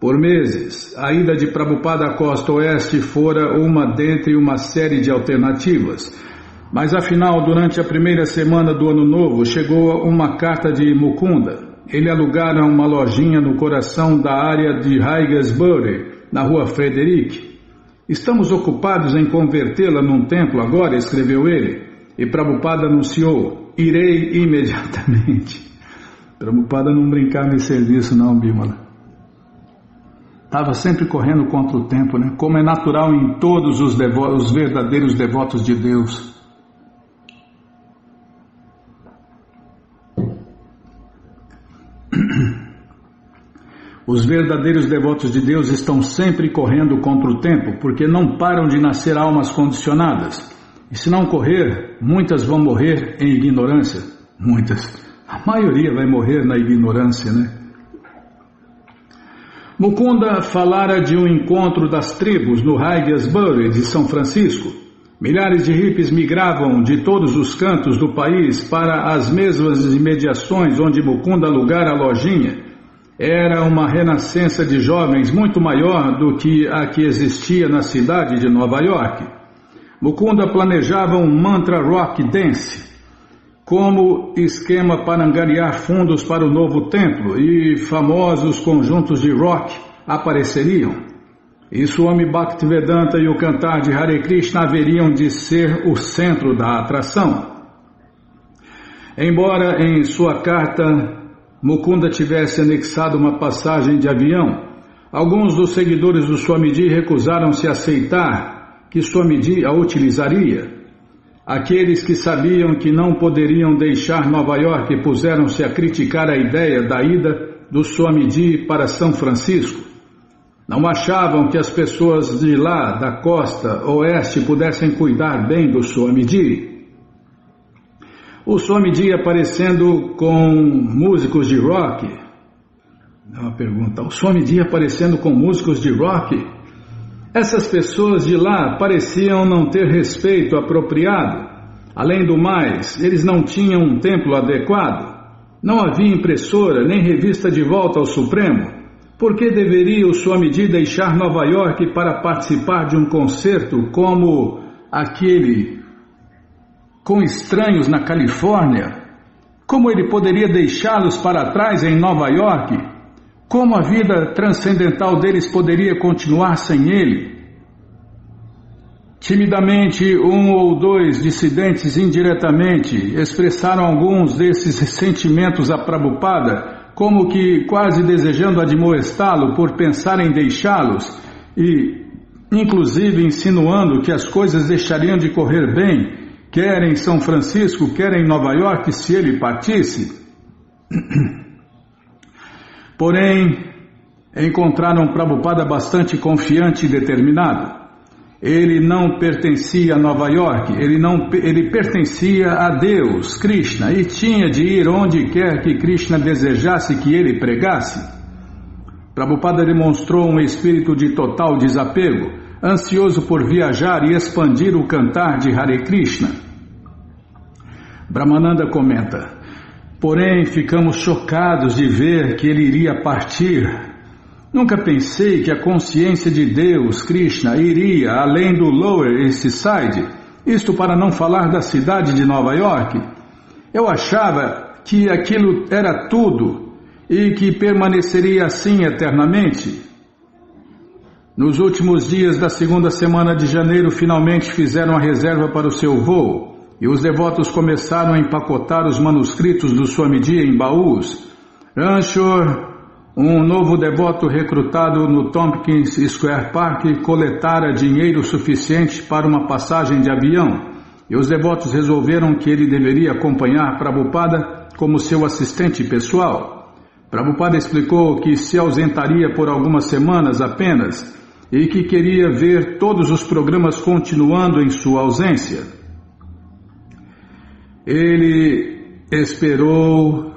Por meses, a ida de Prabhupada à costa oeste fora uma dentre uma série de alternativas. Mas afinal, durante a primeira semana do ano novo, chegou uma carta de Mukunda. Ele alugara uma lojinha no coração da área de Haigesbury, na rua Frederick. Estamos ocupados em convertê-la num templo agora, escreveu ele. E Prabhupada anunciou, irei imediatamente. Prabhupada não brincava em serviço não, Bimala. Estava sempre correndo contra o tempo, né? Como é natural em todos os verdadeiros devotos de Deus. Os verdadeiros devotos de Deus estão sempre correndo contra o tempo, porque não param de nascer almas condicionadas. E se não correr, muitas vão morrer em ignorância. Muitas. A maioria vai morrer na ignorância, né? Mukunda falara de um encontro das tribos no Haigesbury de São Francisco. Milhares de hippies migravam de todos os cantos do país para as mesmas imediações onde Mukunda alugara a lojinha. Era uma renascença de jovens muito maior do que a que existia na cidade de Nova York. Mukunda planejava um mantra rock dance como esquema para angariar fundos para o novo templo, e famosos conjuntos de rock apareceriam. E Swami Bhaktivedanta e o cantar de Hare Krishna haveriam de ser o centro da atração. Embora em sua carta Mukunda tivesse anexado uma passagem de avião, alguns dos seguidores do Swamiji recusaram-se a aceitar que Swamiji a utilizaria. Aqueles que sabiam que não poderiam deixar Nova York puseram-se a criticar a ideia da ida do Swamiji para São Francisco. Não achavam que as pessoas de lá, da costa oeste, pudessem cuidar bem do Swamiji. O Swamiji aparecendo com músicos de rock. É uma pergunta. O Swamiji aparecendo com músicos de rock? Essas pessoas de lá pareciam não ter respeito apropriado. Além do mais, eles não tinham um templo adequado. Não havia impressora nem revista de volta ao Supremo. Por que deveria o Swamiji deixar Nova York para participar de um concerto como aquele com estranhos na Califórnia? Como ele poderia deixá-los para trás em Nova York? Como a vida transcendental deles poderia continuar sem ele? Timidamente, um ou dois dissidentes indiretamente expressaram alguns desses sentimentos a Prabhupada, como que quase desejando admoestá-lo por pensar em deixá-los e, inclusive, insinuando que as coisas deixariam de correr bem, quer em São Francisco, quer em Nova York, se ele partisse. Porém, encontraram Prabhupada bastante confiante e determinado. Ele não pertencia a Nova York, ele pertencia a Deus, Krishna, e tinha de ir onde quer que Krishna desejasse que ele pregasse. Prabhupada demonstrou um espírito de total desapego, ansioso por viajar e expandir o cantar de Hare Krishna. Brahmananda comenta: porém, ficamos chocados de ver que ele iria partir. Nunca pensei que a consciência de Deus, Krishna, iria além do Lower East Side, isto para não falar da cidade de Nova York. Eu achava que aquilo era tudo e que permaneceria assim eternamente. Nos últimos dias da segunda semana de janeiro, finalmente fizeram a reserva para o seu voo. E os devotos começaram a empacotar os manuscritos do Swamiji em baús. Ranchor, um novo devoto recrutado no Tompkins Square Park, coletara dinheiro suficiente para uma passagem de avião. E os devotos resolveram que ele deveria acompanhar Prabhupada como seu assistente pessoal. Prabhupada explicou que se ausentaria por algumas semanas apenas e que queria ver todos os programas continuando em sua ausência. Ele esperou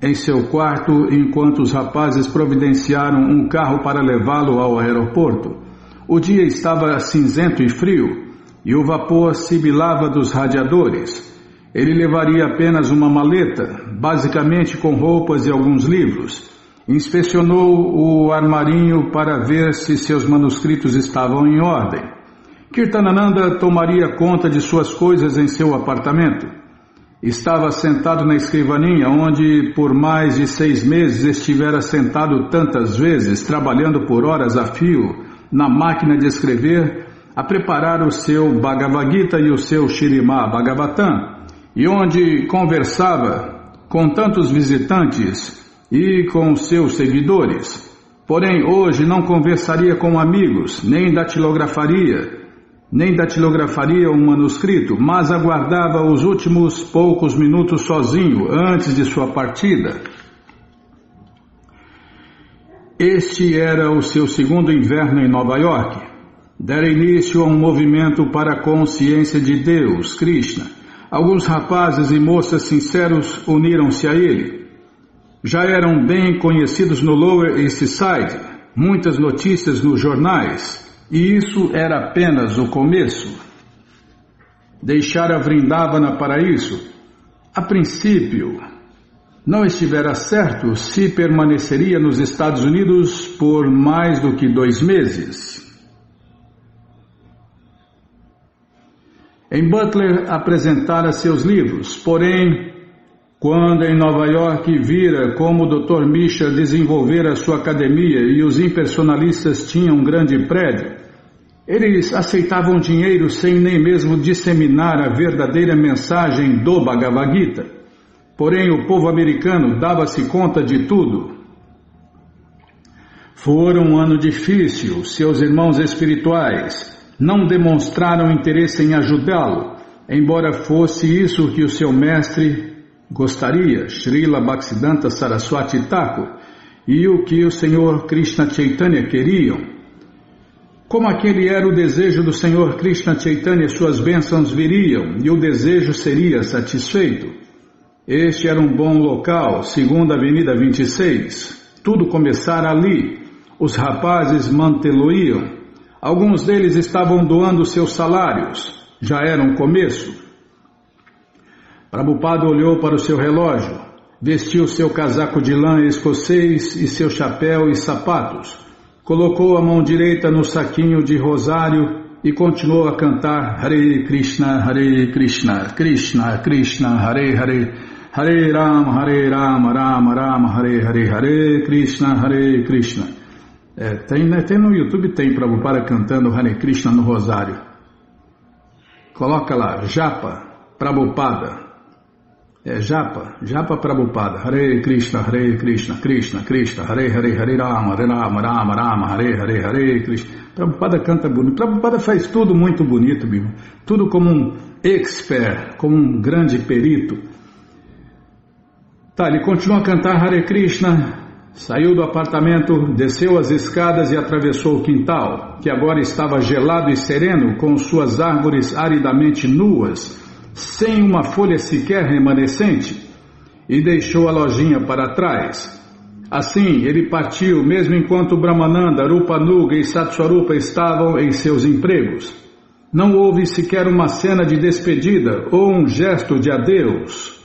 em seu quarto enquanto os rapazes providenciaram um carro para levá-lo ao aeroporto. O dia estava cinzento e frio e o vapor sibilava dos radiadores. Ele levaria apenas uma maleta, basicamente com roupas e alguns livros. Inspecionou o armarinho para ver se seus manuscritos estavam em ordem. Kirtanananda tomaria conta de suas coisas em seu apartamento. Estava sentado na escrivaninha, onde por mais de 6 meses estivera sentado tantas vezes, trabalhando por horas a fio, na máquina de escrever, a preparar o seu Bhagavad Gita e o seu Śrīmad Bhagavatam, e onde conversava com tantos visitantes e com seus seguidores. Porém, hoje não conversaria com amigos, nem datilografaria um manuscrito, mas aguardava os últimos poucos minutos sozinho, antes de sua partida. Este era o seu segundo inverno em Nova York. Dera início a um movimento para a consciência de Deus, Krishna. Alguns rapazes e moças sinceros uniram-se a ele. Já eram bem conhecidos no Lower East Side, muitas notícias nos jornais, e isso era apenas o começo. Deixara Vrindavana para isso. A princípio, não estivera certo se permaneceria nos Estados Unidos por mais do que 2 meses. Em Butler apresentara seus livros, porém, quando em Nova York vira como o Dr. Mishra desenvolvera sua academia e os impersonalistas tinham um grande prédio, eles aceitavam dinheiro sem nem mesmo disseminar a verdadeira mensagem do Bhagavad Gita. Porém, o povo americano dava-se conta de tudo. Fora um ano difícil, seus irmãos espirituais não demonstraram interesse em ajudá-lo, embora fosse isso que o seu mestre gostaria, Srila Bhaktisiddhanta Saraswati Thakur, e o que o Senhor Krishna Chaitanya queriam. Como aquele era o desejo do Senhor Krishna Chaitanya, suas bênçãos viriam e o desejo seria satisfeito. Este era um bom local, segundo a Avenida 26. Tudo começara ali. Os rapazes mantê-lo-iam. Alguns deles estavam doando seus salários. Já era um começo. Prabhupada olhou para o seu relógio, vestiu seu casaco de lã escocês e seu chapéu e sapatos, colocou a mão direita no saquinho de rosário e continuou a cantar Hare Krishna, Krishna Krishna, Hare Hare, Hare Rama, Rama Rama, Hare Hare, Hare Krishna, Krishna. Tem no YouTube, tem Prabhupada cantando Hare Krishna no rosário. Coloca lá, Japa Prabhupada. Japa Prabhupada, Hare Krishna, Krishna Krishna, Hare Hare, Hare Rama, Rama, Hare Hare, Hare Krishna. Prabhupada canta bonito, Prabhupada faz tudo muito bonito, Bima. Tudo como um expert, como um grande perito. Tá, ele continua a cantar Hare Krishna, saiu do apartamento, desceu as escadas e atravessou o quintal, que agora estava gelado e sereno, com suas árvores aridamente nuas, sem uma folha sequer remanescente, e deixou a lojinha para trás. Assim, ele partiu, mesmo enquanto Brahmananda, Rupanuga e Satswarupa estavam em seus empregos. Não houve sequer uma cena de despedida ou um gesto de adeus.